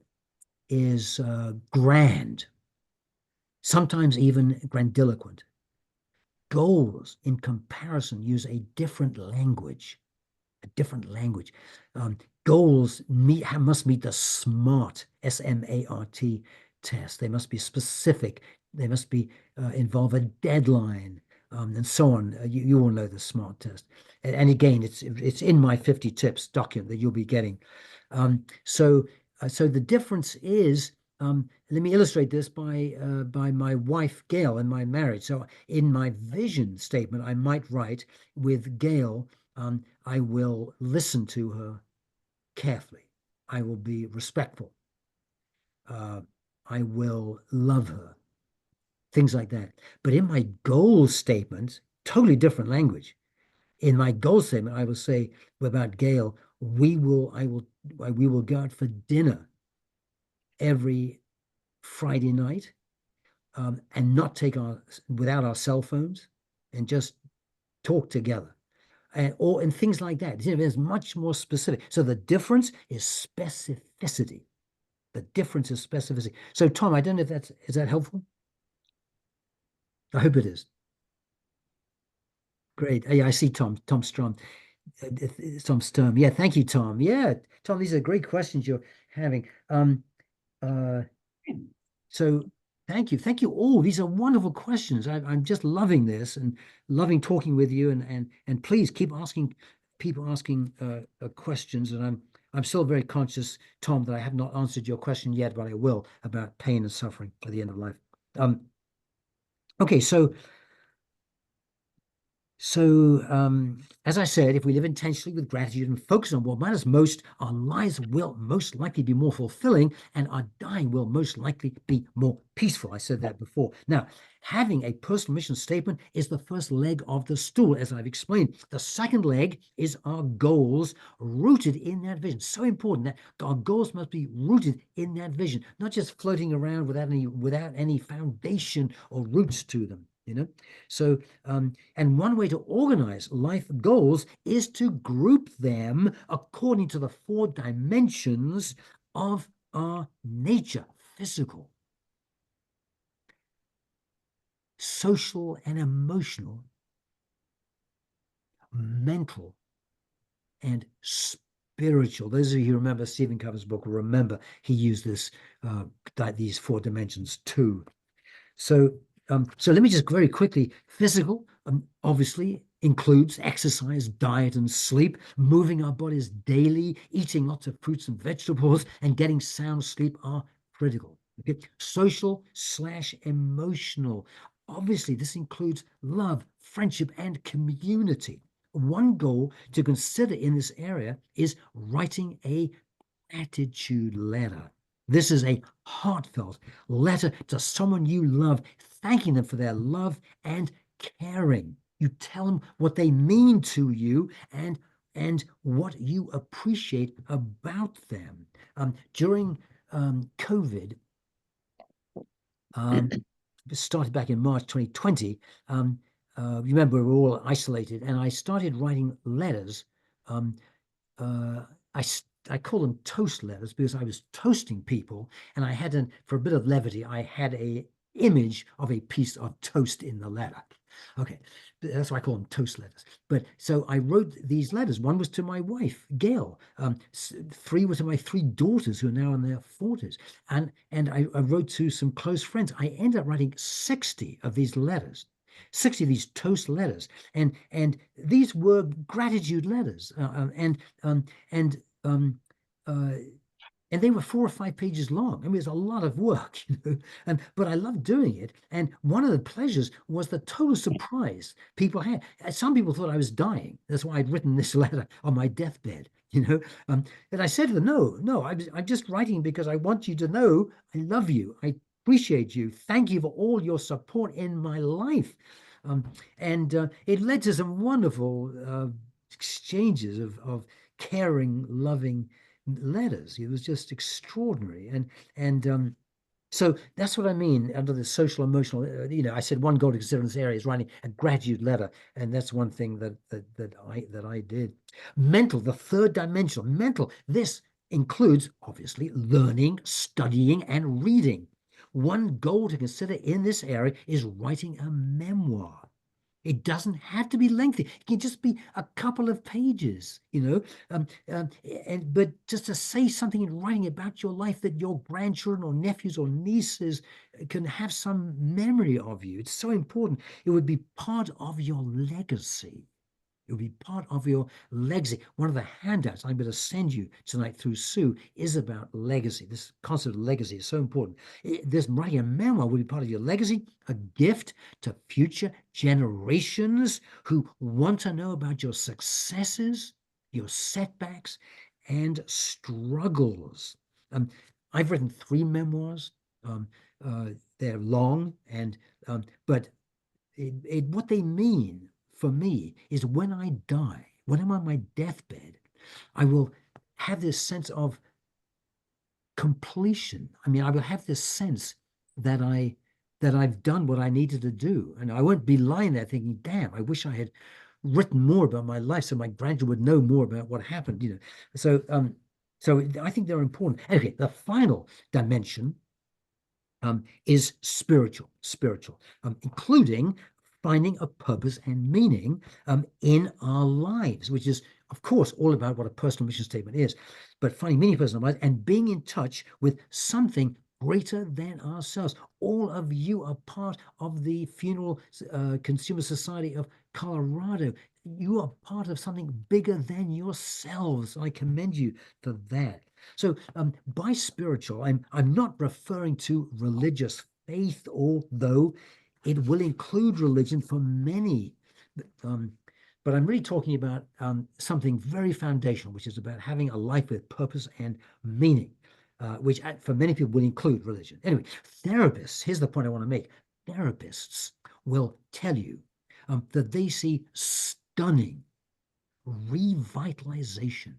is grand, sometimes even grandiloquent. Goals, in comparison, use a different language. A different language. Goals must meet the SMART, SMART test. They must be specific. They must be involve a deadline, and so on. You all know the SMART test. And again, it's in my 50 tips document that you'll be getting. So the difference is, let me illustrate this by my wife Gail and my marriage. So in my vision statement, I might write with Gail, I will listen to her carefully. I will be respectful. I will love her. Things like that. But in my goal statement, totally different language. In my goal statement, I will say about Gail, we will go out for dinner every Friday night, and not take without our cell phones, and just talk together. And things like that. It's much more specific. So the difference is specificity. The difference is specificity. So Tom, I don't know if is that helpful? I hope it is. Great. Yeah, I see Tom Strom. Tom Sturm. Yeah, thank you, Tom. Yeah, Tom, these are great questions you're having. Uh, so thank you all. These are wonderful questions. I'm just loving this and loving talking with you. And please keep asking people asking questions. And I'm still very conscious, Tom, that I have not answered your question yet, but I will, about pain and suffering at the end of life. Okay, as I said, if we live intentionally with gratitude and focus on what matters most, our lives will most likely be more fulfilling and our dying will most likely be more peaceful. I said that before. Now, having a personal mission statement is the first leg of the stool, as I've explained. The second leg is our goals rooted in that vision. So important that our goals must be rooted in that vision, not just floating around without any foundation or roots to them. So and one way to organize life goals is to group them according to the 4 dimensions of our nature: physical, social and emotional, mental, and spiritual. Those of you who remember Stephen Covey's book will remember he used these 4 dimensions too. So let me just very quickly. Physical, obviously, includes exercise, diet, and sleep, moving our bodies daily, eating lots of fruits and vegetables, and getting sound sleep are critical. Okay. Social/emotional. Obviously, this includes love, friendship, and community. One goal to consider in this area is writing a gratitude letter. This is a heartfelt letter to someone you love, thanking them for their love and caring. You tell them what they mean to you and what you appreciate about them. During COVID, it started back in March 2020. Remember, we were all isolated, and I started writing letters. Um, uh, I call them toast letters because I was toasting people, and I had for a bit of levity, I had a image of a piece of toast in the letter. Okay, that's why I call them toast letters. But so I wrote these letters. One was to my wife, Gail. Three were to my three daughters who are now in their 40s. And I wrote to some close friends. I ended up writing 60 of these letters. 60 of these toast letters, and these were gratitude letters, um, and um, uh, and they were 4 or 5 pages long. I mean, it's a lot of work, but I loved doing it. And one of the pleasures was the total surprise people had. Some people thought I was dying. That's why I'd written this letter on my deathbed, And I said to them, no, I'm just writing because I want you to know I love you. I appreciate you. Thank you for all your support in my life. And it led to some wonderful exchanges of caring, loving letters. It was just extraordinary. And so that's what I mean under the social emotional. I said one goal to consider in this area is writing a gratitude letter, and that's one thing that I did. Mental, the third dimension, mental. This includes obviously learning, studying, and reading. One goal to consider in this area is writing a memoir. It doesn't have to be lengthy. It can just be a couple of pages, but just to say something in writing about your life that your grandchildren or nephews or nieces can have some memory of you. It's so important. It would be part of your legacy. It will be part of your legacy. One of the handouts I'm going to send you tonight through Sue is about legacy. This concept of legacy is so important. This writing a memoir will be part of your legacy, a gift to future generations who want to know about your successes, your setbacks, and struggles. I've written 3 memoirs. They're long, but what they mean for me is when I die, when I'm on my deathbed, I will have this sense of completion. I mean, I will have this sense that I've done what I needed to do. And I won't be lying there thinking, damn, I wish I had written more about my life so my grandchildren would know more about what happened. So I think they're important. Okay, the final dimension is spiritual, including finding a purpose and meaning in our lives, which is, of course, all about what a personal mission statement is, but finding meaning in personal lives and being in touch with something greater than ourselves. All of you are part of the Funeral Consumer Society of Colorado. You are part of something bigger than yourselves. I commend you for that. So by spiritual, I'm not referring to religious faith, although it will include religion for many. But I'm really talking about something very foundational, which is about having a life with purpose and meaning, which for many people will include religion. Anyway, therapists, here's the point I want to make. Therapists will tell you that they see stunning revitalization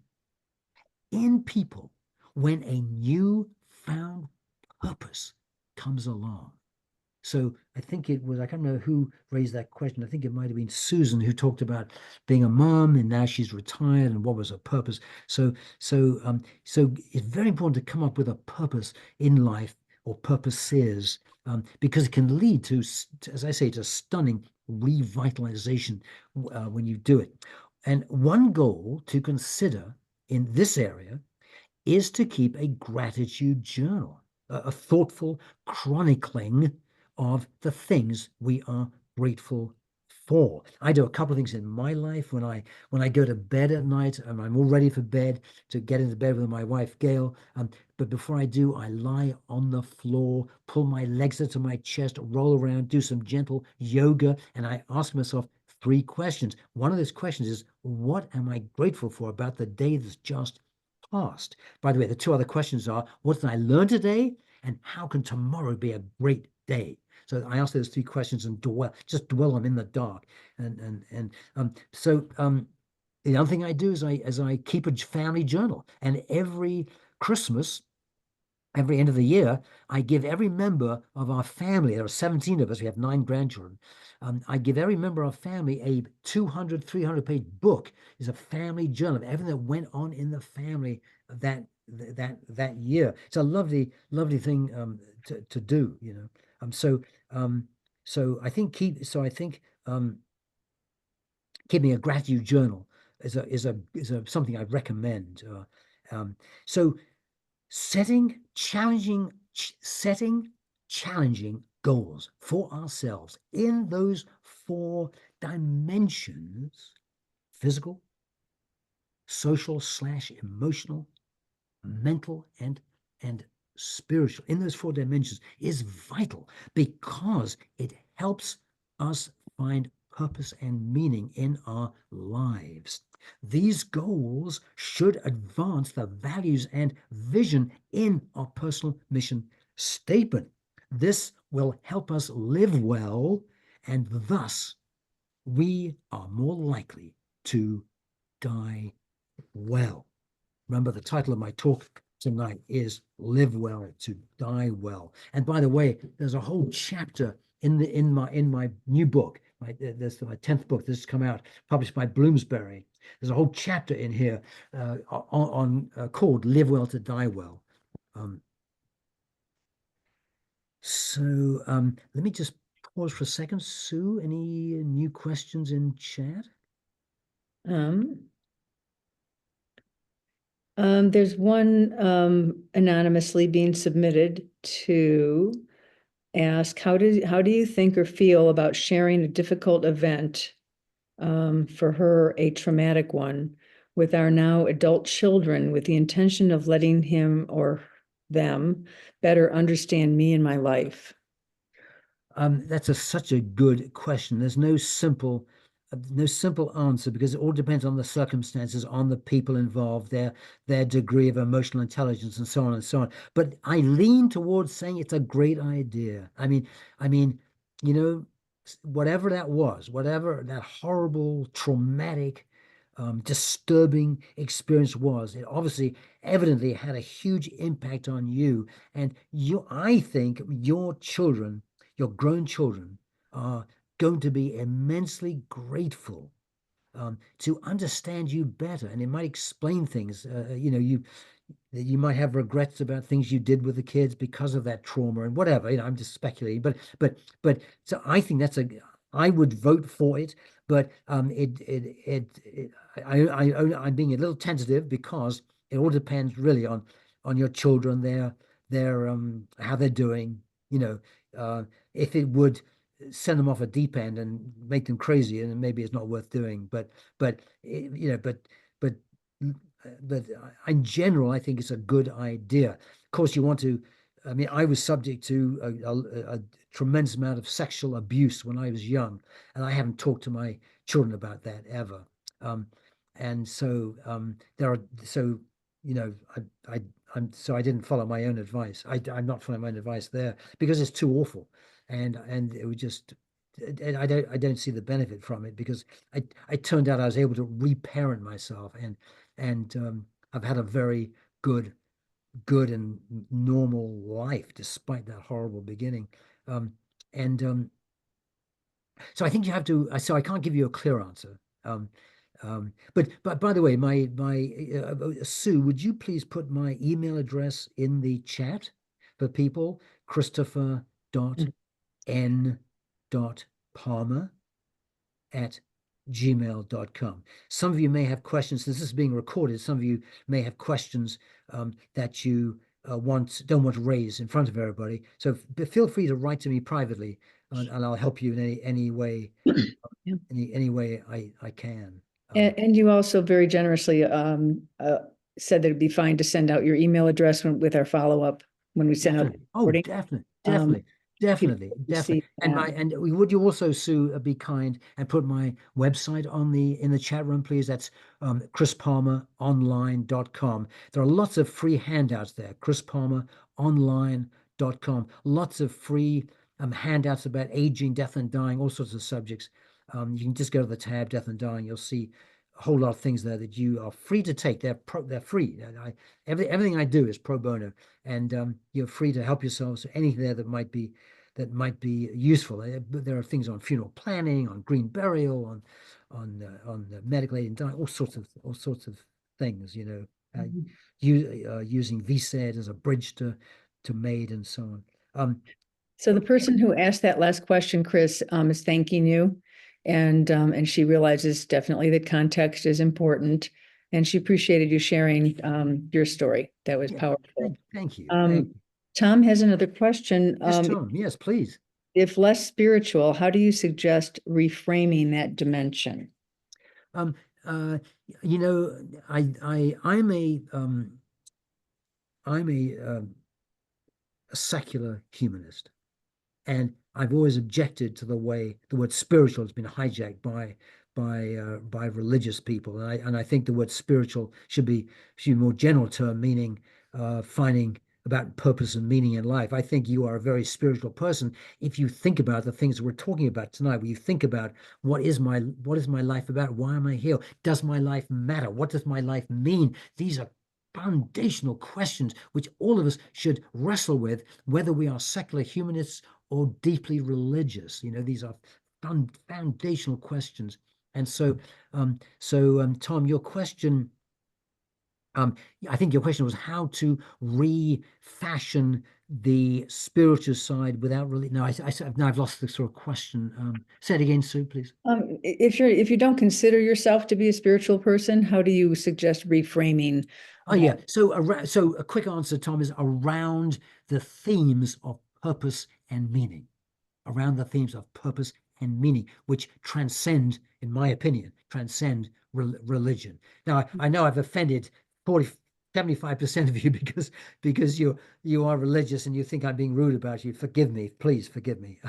in people when a new found purpose comes along. So I think it was, I can't remember who raised that question. I think it might have been Susan who talked about being a mom and now she's retired and what was her purpose. So it's very important to come up with a purpose in life or purposes because it can lead to, as I say, to stunning revitalization when you do it. And one goal to consider in this area is to keep a gratitude journal, a thoughtful chronicling of the things we are grateful for. I do a couple of things in my life when I go to bed at night and I'm all ready for bed to get into bed with my wife Gail. But before I do, I lie on the floor, pull my legs into my chest, roll around, do some gentle yoga, and I ask myself 3 questions. One of those questions is, what am I grateful for about the day that's just past? By the way, the 2 other questions are, what did I learn today? And how can tomorrow be a great day? So I ask those three questions and just dwell them in the dark. So the other thing I do is I keep a family journal, and every Christmas, every end of the year, I give every member of our family, there are 17 of us, we have 9 grandchildren. I give every member of our family a 200, 300-page book. Is a family journal of everything that went on in the family that year. It's a lovely, lovely thing to do, you know. So I think keeping a gratitude journal is a something I recommend. So setting challenging goals for ourselves in those 4 dimensions: physical, social/emotional, mental, and spiritual. In those 4 dimensions is vital because it helps us find purpose and meaning in our lives. These goals should advance the values and vision in our personal mission statement. This will help us live well, and thus we are more likely to die well. Remember, the title of my talk tonight is Live Well to Die Well. And by the way, there's a whole chapter in my new book. This my 10th book. This has come out, published by Bloomsbury. There's a whole chapter in here called Live Well to Die Well. Let me just pause for a second. Sue, any new questions in chat? There's one anonymously being submitted to ask, how do you think or feel about sharing a difficult event, for her a traumatic one, with our now adult children, with the intention of letting him or them better understand me and my life? That's such a good question. There's no simple answer, because it all depends on the circumstances, on the people involved, their degree of emotional intelligence, and so on and so on. But I lean towards saying it's a great idea. I mean, you know, whatever that was, whatever that horrible, traumatic, disturbing experience was, it obviously, evidently had a huge impact on you. And I think your children, your grown children, are going to be immensely grateful to understand you better, and it might explain things. You might have regrets about things you did with the kids because of that trauma and whatever. I'm just speculating, but so I think I would vote for it, but I'm being a little tentative because it all depends really on your children, their how they're doing. If it would send them off a deep end and make them crazy, and then maybe it's not worth doing. But but in general, I think it's a good idea. Of course, you want to. I mean, I was subject to a tremendous amount of sexual abuse when I was young, and I haven't talked to my children about that ever. And so there are so you know I didn't follow my own advice. I'm not following my own advice there because it's too awful, and it would just. I don't see the benefit from it, because I turned out I was able to reparent myself, and I've had a very good and normal life despite that horrible beginning. And So I think you have to. So I can't give you a clear answer. But by the way, Sue, would you please put my email address in the chat for people? Christopher dot N. Palmer at gmail.com. Some of you may have questions. This is being recorded. Some of you may have questions that you don't want to raise in front of everybody. So feel free to write to me privately, and I'll help you in any way, Yeah. any way I can. And you also very generously said that it'd be fine to send out your email address with our follow-up when we send out the recording. Definitely. Receive And that. would you also, Sue, be kind and put my website in the chat room, please? That's chrispalmeronline.com. There are lots of free handouts there. chrispalmeronline.com. Lots of free handouts about aging, death and dying, all sorts of subjects. You can just go to the tab Death and Dying. You'll see a whole lot of things there that you are free to take. They're free. Everything I do is pro bono, and you're free to help yourselves. So anything there that might be useful. There are things on funeral planning, on green burial, on medical aid and dying, all sorts of things. Using VSAID as a bridge to MAID and so on. So the person who asked that last question, Chris, is thanking you. And she realizes definitely that context is important. And she appreciated you sharing your story. That was powerful. Thank you. Tom has another question. Yes, Tom. Yes, please. If less spiritual, how do you suggest reframing that dimension? I'm a secular humanist, and I've always objected to the way the word spiritual has been hijacked by religious people, and I think the word spiritual should be a more general term, meaning finding about purpose and meaning in life. I think you are a very spiritual person if you think about the things we're talking about tonight. Where you think about what is my life about? Why am I here? Does my life matter? What does my life mean? These are foundational questions which all of us should wrestle with, whether we are secular humanists or deeply religious. These are foundational questions. And so, Tom, your question, I think your question was how to refashion the spiritual side without really. No, now I've lost the sort of question. Say it again, Sue, please. If you don't consider yourself to be a spiritual person, how do you suggest reframing? Oh, yeah. So a quick answer, Tom, is around the themes of purpose and meaning. Around the themes of purpose and meaning, which transcend, in my opinion, religion. Now, I know I've offended 75% of you because you are religious and you think I'm being rude about you. Forgive me, please forgive me.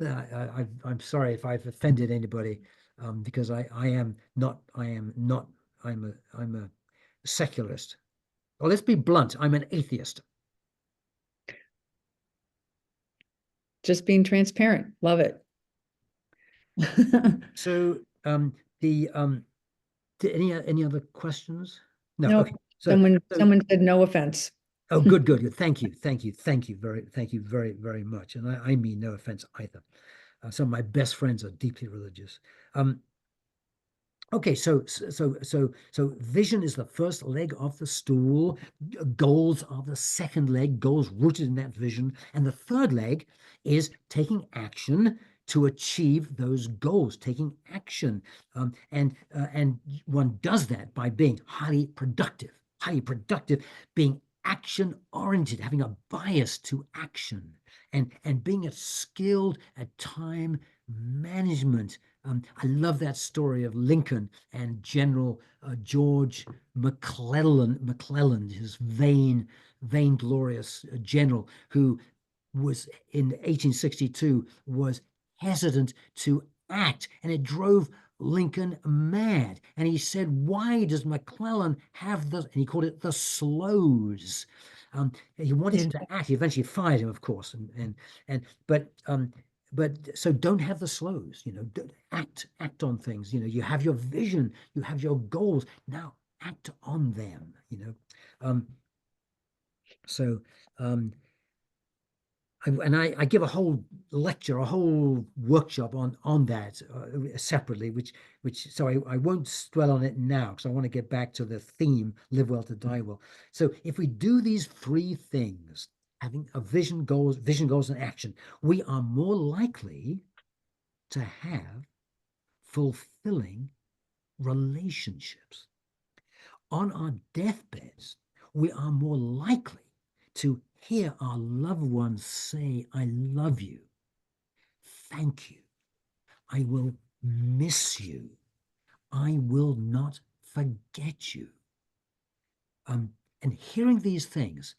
I'm sorry if I've offended anybody, because I'm a secularist. Well, let's be blunt. I'm an atheist. Just being transparent. Love it. So, any other questions? No. No, Okay. Someone said no offense. Oh, good. Thank you very, very much. And I mean no offense either. Some of my best friends are deeply religious. Okay, so vision is the first leg of the stool. Goals are the second leg, goals rooted in that vision. And the third leg is taking action to achieve those goals, taking action. And one does that by being highly productive, being action oriented, having a bias to action, and being skilled at time management. I love that story of Lincoln and General George McClellan, his vainglorious general who was in 1862 was hesitant to act, and it drove Lincoln mad. And he said, "Why does McClellan have the?" And he called it the slows. He wanted him to act. He eventually fired him, of course, but so don't have the slows. Act on things. You have your vision, you have your goals. Now act on them. So I give a whole lecture, a whole workshop on that separately, which so I won't dwell on it now because I want to get back to the theme, live well to die well. So if we do these three things, having a vision, goals, and action, we are more likely to have fulfilling relationships. On our deathbeds, we are more likely to hear our loved ones say, "I love you. Thank you. I will miss you. I will not forget you." And hearing these things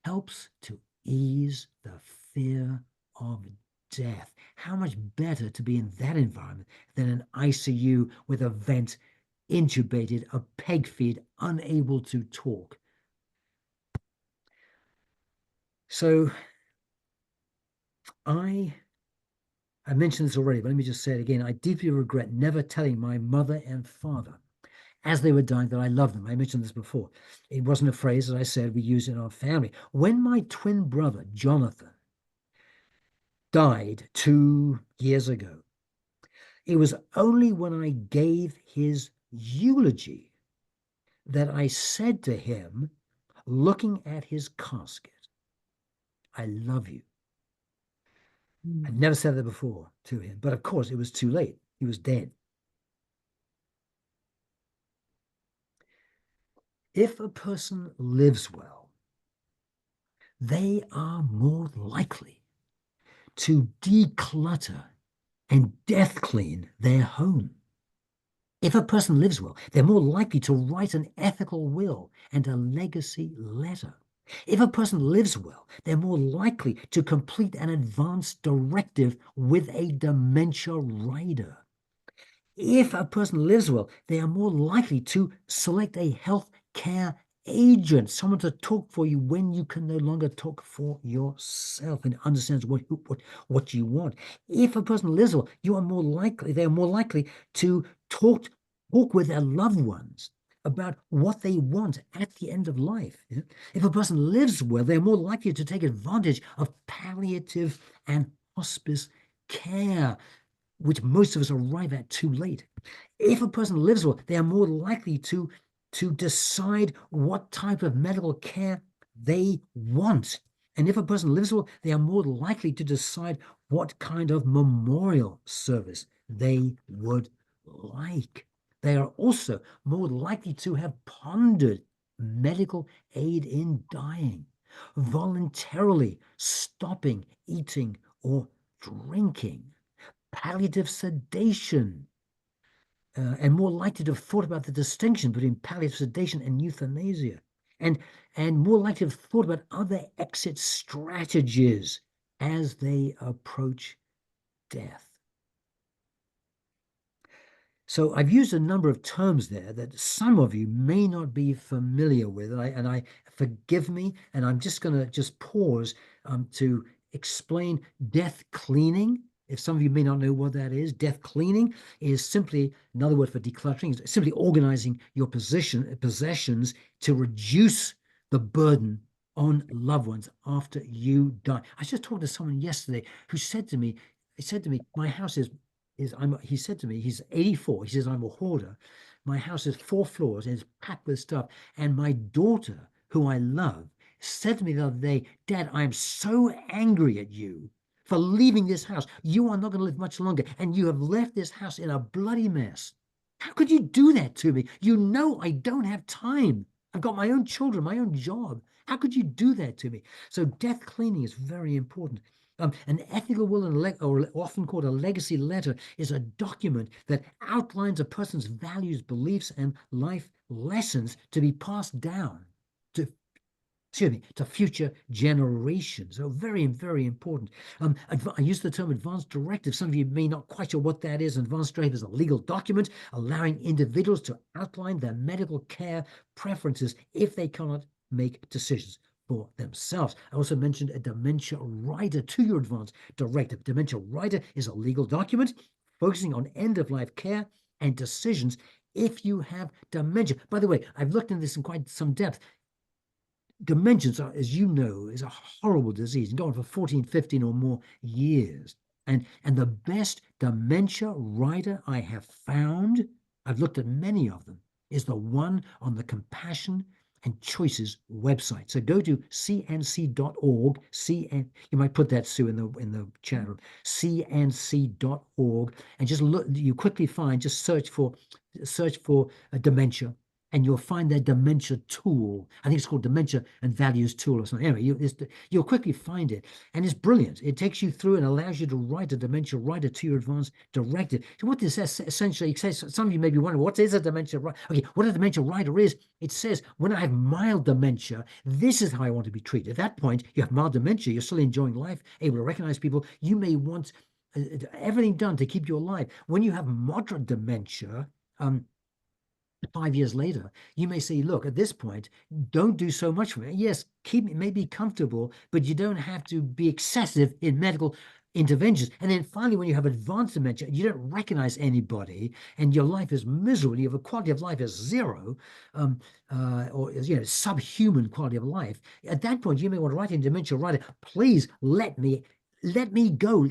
helps to ease the fear of death. How much better to be in that environment than an ICU with a vent, intubated, a peg feed, unable to talk. So I mentioned this already, but let me just say it again. I deeply regret never telling my mother and father as they were dying that I love them. I mentioned this before. It wasn't a phrase, as I said, we use in our family. When my twin brother, Jonathan, died 2 years ago, it was only when I gave his eulogy that I said to him, looking at his casket, I love you. I'd never said that before to him, but of course it was too late. He was dead. If a person lives well, they are more likely to declutter and death clean their home. If a person lives well, they're more likely to write an ethical will and a legacy letter. If a person lives well, they're more likely to complete an advance directive with a dementia rider. If a person lives well, they are more likely to select a health care agent, someone to talk for you when you can no longer talk for yourself and understands what you want. If a person lives well, they are more likely to talk with their loved ones about what they want at the end of life. If a person lives well, they're more likely to take advantage of palliative and hospice care, which most of us arrive at too late. If a person lives well, they are more likely to decide what type of medical care they want. And if a person lives well, they are more likely to decide what kind of memorial service they would like. They are also more likely to have pondered medical aid in dying, voluntarily stopping eating or drinking, palliative sedation, and more likely to have thought about the distinction between palliative sedation and euthanasia, and more likely to have thought about other exit strategies as they approach death. So I've used a number of terms there that some of you may not be familiar with, and I forgive me, and I'm just going to pause to explain death cleaning. If some of you may not know what that is, death cleaning is simply another word for decluttering. It's simply organizing your possessions to reduce the burden on loved ones after you die. I just talked to someone yesterday who said to me, my house he said to me, he's 84. He says, I'm a hoarder. My house is 4 floors and it's packed with stuff. And my daughter, who I love, said to me the other day, Dad, I'm so angry at you for leaving this house. You are not going to live much longer. And you have left this house in a bloody mess. How could you do that to me? You know I don't have time. I've got my own children, my own job. How could you do that to me? So death cleaning is very important. An ethical will, or often called a legacy letter, is a document that outlines a person's values, beliefs, and life lessons to be passed down to future generations. So very, very important. I use the term advance directive. Some of you may not quite sure what that is. Advance directive is a legal document allowing individuals to outline their medical care preferences if they cannot make decisions for themselves. I also mentioned a dementia rider to your advance directive. Dementia rider is a legal document focusing on end-of-life care and decisions if you have dementia. By the way, I've looked into this in quite some depth. Dementia, as you know, is a horrible disease and go on for 14, 15 or more years. And the best dementia rider I have found, I've looked at many of them, is the one on the Compassion and Choices website. So go to cnc.org, you might put that, Sue, in the chat room, cnc.org, and just look, you quickly find, just search for a dementia, and you'll find their dementia tool. I think it's called Dementia and Values Tool or something. Anyway, you'll quickly find it. And it's brilliant. It takes you through and allows you to write a dementia rider to your advance directive. So what this essentially says, some of you may be wondering, what is a dementia rider? Okay, what a dementia rider is, it says, when I have mild dementia, this is how I want to be treated. At that point, you have mild dementia, you're still enjoying life, able to recognize people. You may want everything done to keep you alive. When you have moderate dementia, 5 years later, you may say, look, at this point, don't do so much for me. Yes, keep it maybe comfortable, but you don't have to be excessive in medical interventions. And then finally, when you have advanced dementia, you don't recognize anybody and your life is miserable, you have a quality of life is zero, or subhuman quality of life. At that point, you may want to write in dementia writer, please let me go.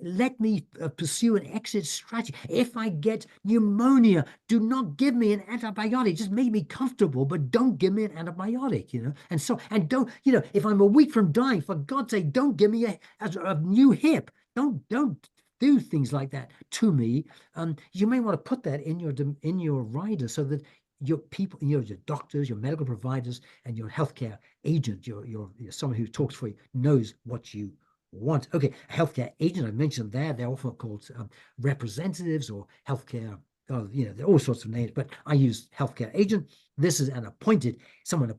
Let me pursue an exit strategy. If I get pneumonia, do not give me an antibiotic. Just make me comfortable, but don't give me an antibiotic, And don't, if I'm a week from dying, for God's sake, don't give me a new hip. Don't do things like that to me. You may want to put that in your rider so that your people, your doctors, your medical providers, and your healthcare agent, your someone who talks for you, knows what you want. Okay, a healthcare agent, I mentioned that. They're often called representatives or healthcare, there are all sorts of names, but I use healthcare agent. This is an appointed,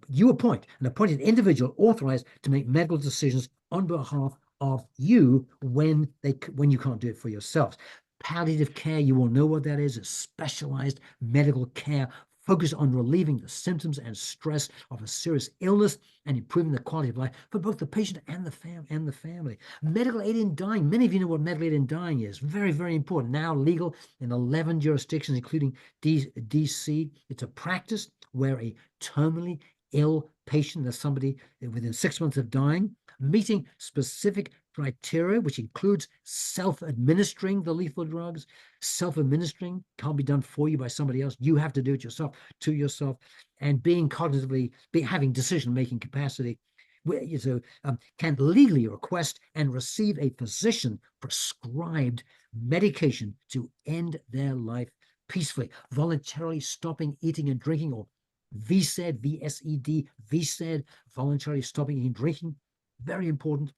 you appoint an appointed individual authorized to make medical decisions on behalf of you when you can't do it for yourselves. Palliative care, you will know what that is. It's specialized medical care focused on relieving the symptoms and stress of a serious illness and improving the quality of life for both the patient and the family. Medical aid in dying. Many of you know what medical aid in dying is. Very, very important. Now legal in 11 jurisdictions, including DC. It's a practice where a terminally ill patient, that's somebody within 6 months of dying, meeting specific criteria, which includes self-administering the lethal drugs. Self-administering can't be done for you by somebody else. You have to do it yourself, to yourself, and being cognitively, having decision-making capacity. Can legally request and receive a physician prescribed medication to end their life peacefully, voluntarily stopping eating and drinking, or VSED, VSED, VSED, voluntarily stopping eating and drinking. Very important.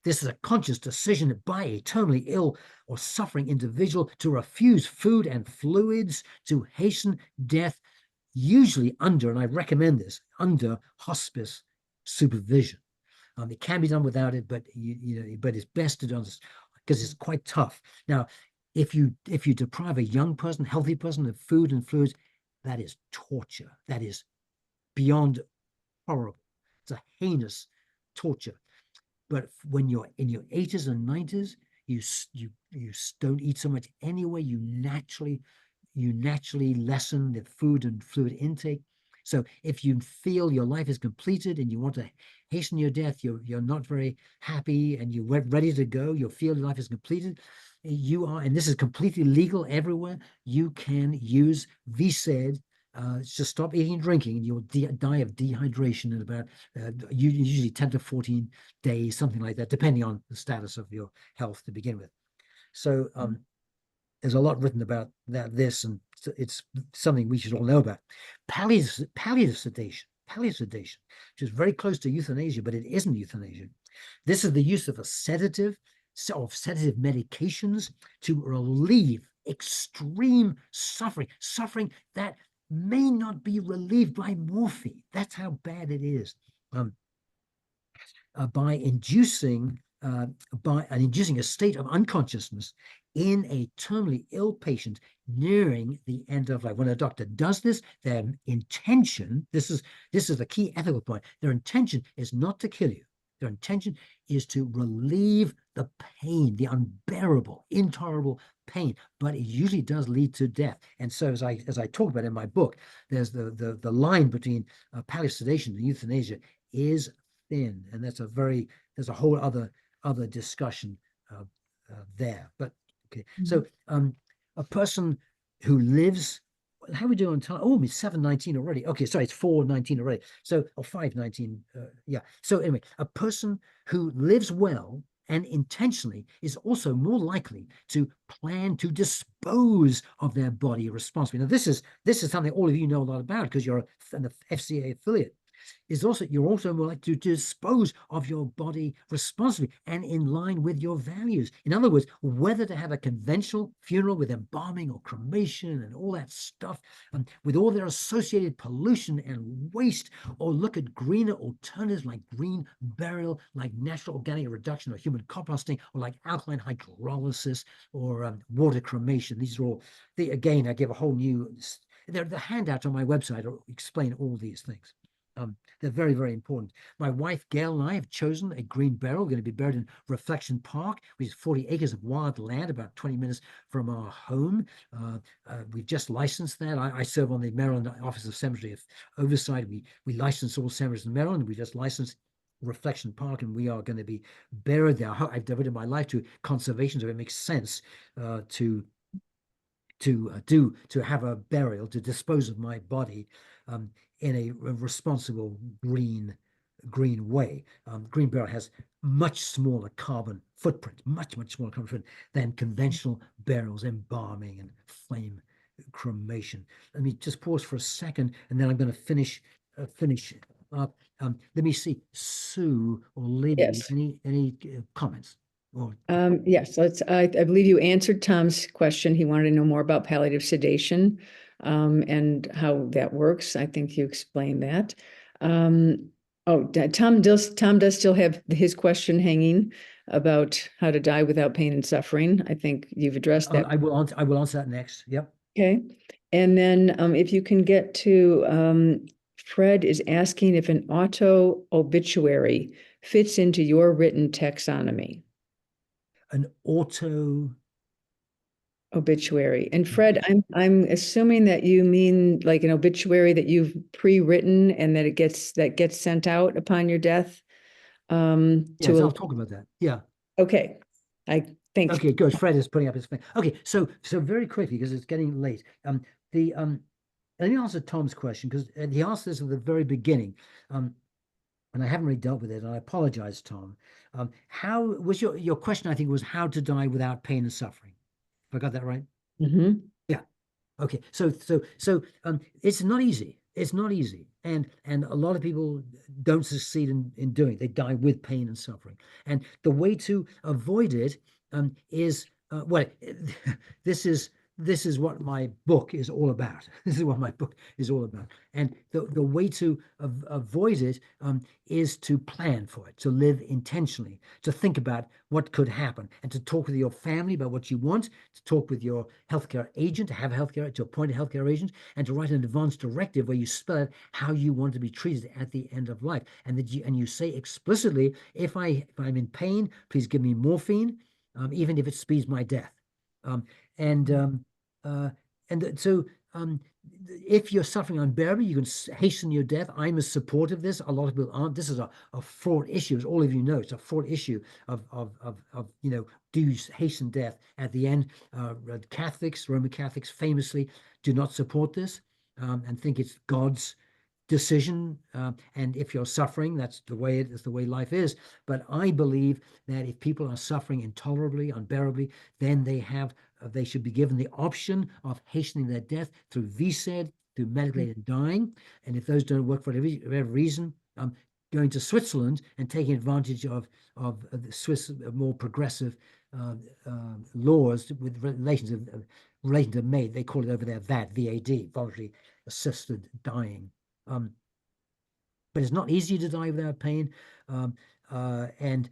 This is a conscious decision by a terminally ill or suffering individual to refuse food and fluids to hasten death, usually under, and I recommend this, under hospice supervision. It can be done without it, but but it's best to do this because it's quite tough. Now, if you deprive a young person, healthy person, of food and fluids, that is torture. That is beyond horrible. It's a heinous torture. But when you're in your 80s and 90s, you don't eat so much anyway. You naturally lessen the food and fluid intake. So if you feel your life is completed and you want to hasten your death, you're not very happy and you're ready to go, you feel your life is completed, you are, and this is completely legal everywhere, you can use VSED. Just stop eating and drinking, and you'll die of dehydration in about usually 10 to 14 days, something like that, depending on the status of your health to begin with. So there's a lot written about this, and it's something we should all know about. Palliative sedation, which is very close to euthanasia, but it isn't euthanasia. This is the use of sedative medications to relieve extreme suffering that may not be relieved by morphine. That's how bad it is. By inducing a state of unconsciousness in a terminally ill patient nearing the end of life. When a doctor does this, their intention, this is the key ethical point, their intention is not to kill you. Their intention is to relieve the pain, the unbearable, intolerable pain, but it usually does lead to death. And so, as I talk about in my book, there's the line between palliative sedation and euthanasia is thin, and there's a whole other discussion there. But okay, so a person who lives. How are we doing on time? Oh, it's 7:19 already. Okay, sorry, it's 4:19 already. So, or 5:19. Yeah. So anyway, a person who lives well and intentionally is also more likely to plan to dispose of their body responsibly. Now, this is something all of you know a lot about because you're an FCA affiliate. You're also more likely to dispose of your body responsibly and in line with your values. In other words, whether to have a conventional funeral with embalming or cremation and all that stuff, with all their associated pollution and waste, or look at greener alternatives like green burial, like natural organic reduction or human composting, or like alkaline hydrolysis or water cremation. These are all, again, I give a whole new the handouts on my website explain all these things. They're very, very important. My wife, Gail, and I have chosen a green burial. We're going to be buried in Reflection Park, which is 40 acres of wild land, about 20 minutes from our home. We've just licensed that. I serve on the Maryland Office of Cemetery Oversight. We license all cemeteries in Maryland. We just licensed Reflection Park, and we are going to be buried there. I've devoted my life to conservation, so it makes sense to have a burial, to dispose of my body in a responsible green way. Green burial has much smaller carbon footprint, much smaller carbon footprint than conventional burials, embalming and flame cremation. Let me just pause for a second, and then I'm going to finish up. Let me see, Sue or Libby, Yes. any comments? Or Yes, I believe you answered Tom's question. He wanted to know more about palliative sedation, and how that works. I think you explained that. Tom does still have his question hanging about how to die without pain and suffering. I think you've addressed that. I will answer that next. Yep. Okay. And then if you can get to Fred is asking if an auto obituary fits into your written taxonomy. An auto Obituary. And Fred, I'm assuming that you mean like an obituary that you've pre-written and that gets sent out upon your death. Yes, I'll talk about that. Yeah. Okay. I think. Okay, good. Fred is putting up his thing. Okay, so very quickly, because it's getting late. Let me answer Tom's question, because he asked this at the very beginning. And I haven't really dealt with it, and I apologize, Tom. How was your question? I think was how to die without pain and suffering. If I got that right? Mhm. Yeah. Okay. So it's not easy. It's not easy. And a lot of people don't succeed in doing it. They die with pain and suffering. And the way to avoid it is well, this is what my book is all about. This is what my book is all about. And the way to avoid it is to plan for it, to live intentionally, to think about what could happen, and to talk with your family about what you want, to talk with your healthcare agent, to appoint a healthcare agent, and to write an advance directive where you spell out how you want to be treated at the end of life, and you say explicitly, if I'm in pain, please give me morphine, even if it speeds my death. Um, and so if you're suffering unbearably, you can hasten your death. I'm a support of this. A lot of people aren't. This is a fraught issue, as all of you know. It's a fraught issue of do you hasten death at the end? Catholics, Roman Catholics, famously do not support this and think it's God's decision. And if you're suffering, that's the way life is. But I believe that if people are suffering intolerably, unbearably, then they should be given the option of hastening their death through VSED, through medical aid and dying. And if those don't work for whatever reason, going to Switzerland and taking advantage of the Swiss more progressive laws with relation to MAID. They call it over there VAD, voluntary assisted dying. But it's not easy to die without pain, and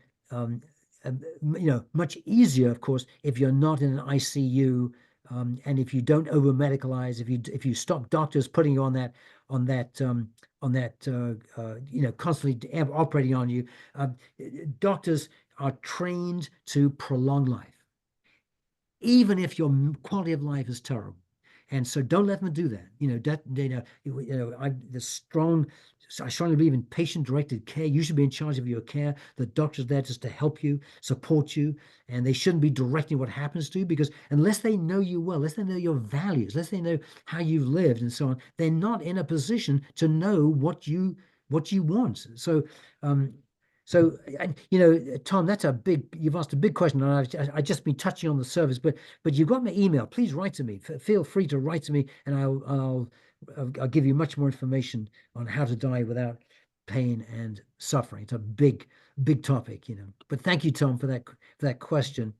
much easier, of course, if you're not in an ICU, and if you don't over medicalize, if you stop doctors putting you on that constantly operating on you. Doctors are trained to prolong life, even if your quality of life is terrible. And so don't let them do that. I strongly believe in patient-directed care. You should be in charge of your care. The doctor's there just to help you, support you, and they shouldn't be directing what happens to you, because unless they know you well, unless they know your values, unless they know how you've lived and so on, they're not in a position to know what you want. So Tom, you've asked a big question, and I've just been touching on the surface, but you've got my email. Please write to me. Feel free to write to me, and I'll give you much more information on how to die without pain and suffering. It's a big topic, but thank you, Tom, for that question.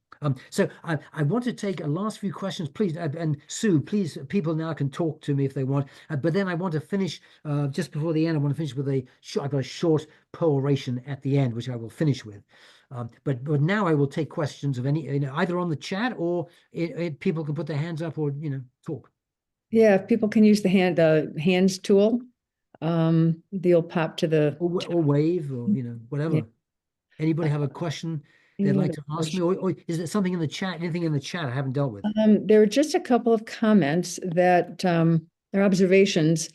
So I want to take a last few questions, please. And Sue, please, people now can talk to me if they want. But then I want to finish just before the end. I want to finish with I've got a short peroration at the end, which I will finish with. But now I will take questions of any, either on the chat or people can put their hands up or talk. Yeah, if people can use the hands tool, they'll pop to the or wave, or yeah. whatever. Anybody have a question they'd Any like other to ask me, question? or is there something in the chat? Anything in the chat I haven't dealt with? There were just a couple of comments that their observations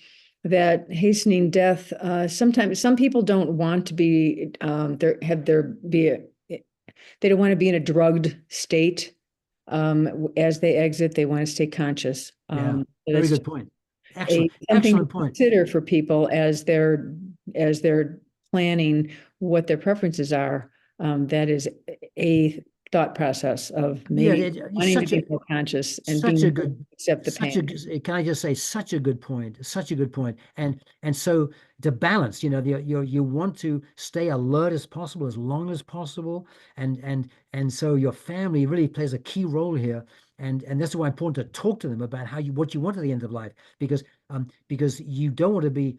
that hastening death, sometimes some people don't want to be they don't want to be in a drugged state as they exit. They want to stay conscious. Yeah, So very that's good point. Excellent, something to excellent point. consider for people as they're planning what their preferences are. That is a thought process of Yeah, maybe it's wanting to be more conscious and such a being good accept the such pain. a can I just say, such a good point, such a good point. And so the balance, you want to stay alert as possible, as long as possible, and so your family really plays a key role here. And that's why it's important to talk to them about what you want at the end of life, because you don't want to be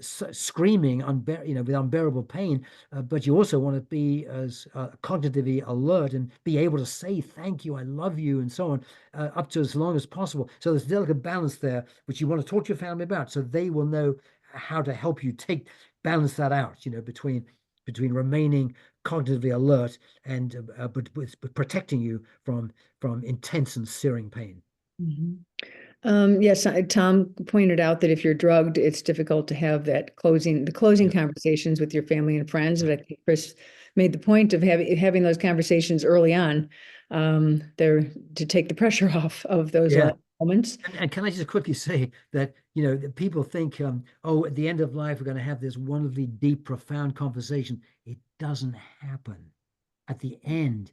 screaming with unbearable pain, but you also want to be as cognitively alert and be able to say thank you, I love you, and so on, up to as long as possible. So there's a delicate balance there, which you want to talk to your family about, so they will know how to help you balance that out, between remaining cognitively alert and but protecting you from intense and searing pain. Mhm. Yes, Tom pointed out that if you're drugged, it's difficult to have the closing Yeah, conversations with your family and friends. yeah, But I think Chris made the point of having those conversations early on, there to take the pressure off of those yeah. last moments. And can I just quickly say that, that people think, oh, at the end of life, we're going to have this wonderfully deep, profound conversation. It doesn't happen. At the end,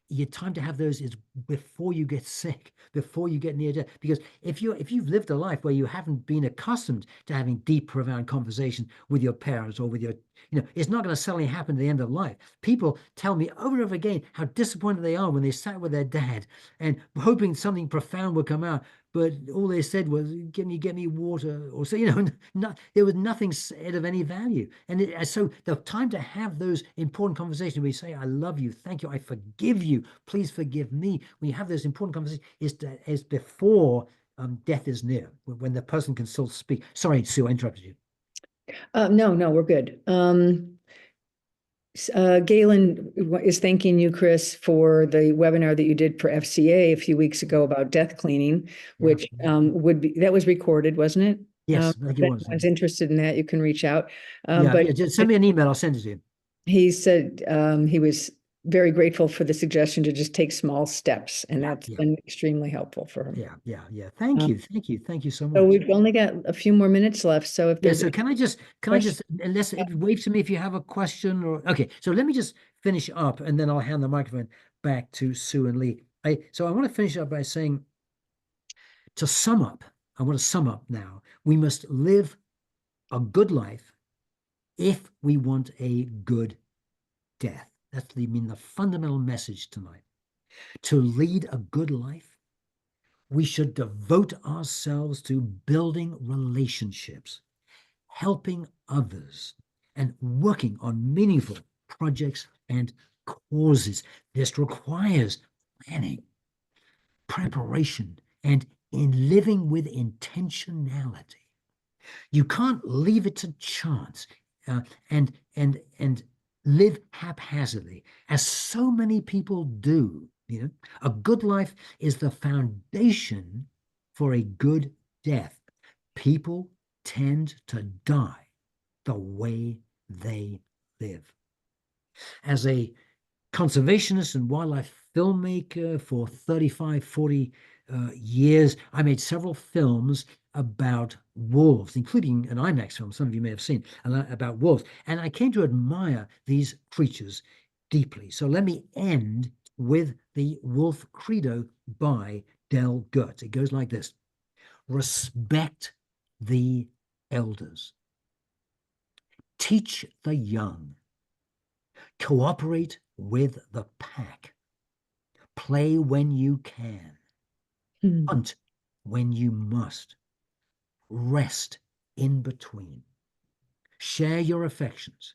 your time to have those is before you get sick, before you get near death. Because if you've lived a life where you haven't been accustomed to having deep, profound conversation with your parents or with it's not going to suddenly happen at the end of life. People tell me over and over again how disappointed they are when they sat with their dad and hoping something profound would come out, but all they said was, "Can you get me water?" Or so, there was nothing said of any value. And so the time to have those important conversations where you say, "I love you, thank you, I forgive you, please forgive me." When you have those important conversations, is before death is near, when the person can still speak. Sorry, Sue, I interrupted you. No, we're good. Galen is thanking you, Chris, for the webinar that you did for FCA a few weeks ago about death cleaning, Yeah. which that was recorded, wasn't it? Yes, I think it If was. anyone's interested in that, you can reach out. Yeah, But yeah. Just send me an email. I'll send it to you. he said he was very grateful for the suggestion to just take small steps, and Yeah, that's yeah, been extremely helpful for him. yeah, yeah, yeah. Thank Um, you, thank you so so much. we've only got a few more minutes left. So if Yeah, there's so any can I just, questions, unless it wave to me if you have a question, or okay, so let me just finish up and then I'll hand the microphone back to Sue and Lee. So I want to finish up by saying, to sum up, I want to sum up now. We must live a good life if we want a good death. That's the fundamental message tonight. To lead a good life, we should devote ourselves to building relationships, helping others, and working on meaningful projects and causes. This requires planning, preparation, and in living with intentionality. You can't leave it to chance, and live haphazardly, as so many people do. A good life is the foundation for a good death. People tend to die the way they live. As a conservationist and wildlife filmmaker for 35, 40 years, I made several films about wolves, including an IMAX film some of you may have seen about wolves. And I came to admire these creatures deeply. So let me end with the Wolf Credo by Del Goetz. It goes like this: respect the elders, teach the young, cooperate with the pack, play when you can, Hmm. hunt when you must, rest in between, share your affections,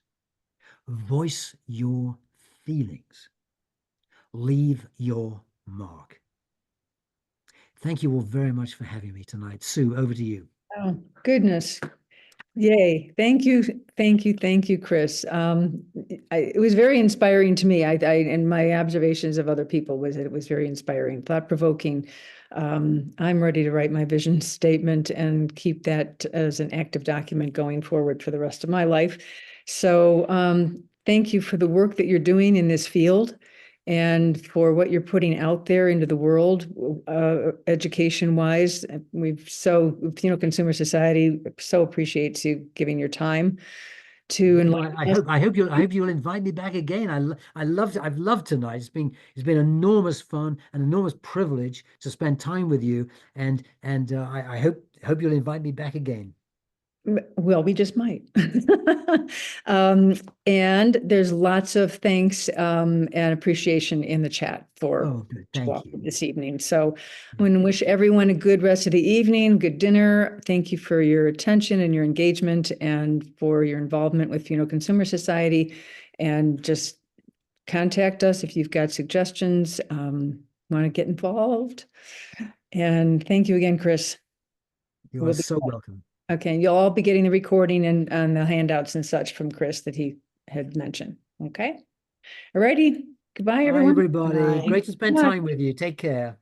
voice your feelings, leave your mark. Thank you all very much for having me tonight. Sue, over to you. Oh, goodness. Yay. Thank you. Thank you. Thank you, Chris. It was very inspiring to me. And my observations of other people was that it was very inspiring, thought provoking. I'm ready to write my vision statement and keep that as an active document going forward for the rest of my life. So, thank you for the work that you're doing in this field and for what you're putting out there into the world, education wise. Funeral Consumer Society so appreciates you giving your time to Well, enlighten us. I hope you'll invite me back again. I've loved tonight. It's been enormous fun, an enormous privilege to spend time with you, and I hope you'll invite me back again. Well, we just might. And there's lots of thanks and appreciation in the chat for Oh, good. Thank you. this evening. So I want to wish everyone a good rest of the evening, good dinner. Thank you for your attention and your engagement and for your involvement with Funeral Consumer Society. And just contact us if you've got suggestions, want to get involved. And thank you again, Chris. You We'll are be so welcome. Okay, you'll all be getting the recording and the handouts and such from Chris that he had mentioned. Okay. All righty. Goodbye, Bye, everyone. everybody. Bye. Great to spend Bye. time with you. Take care.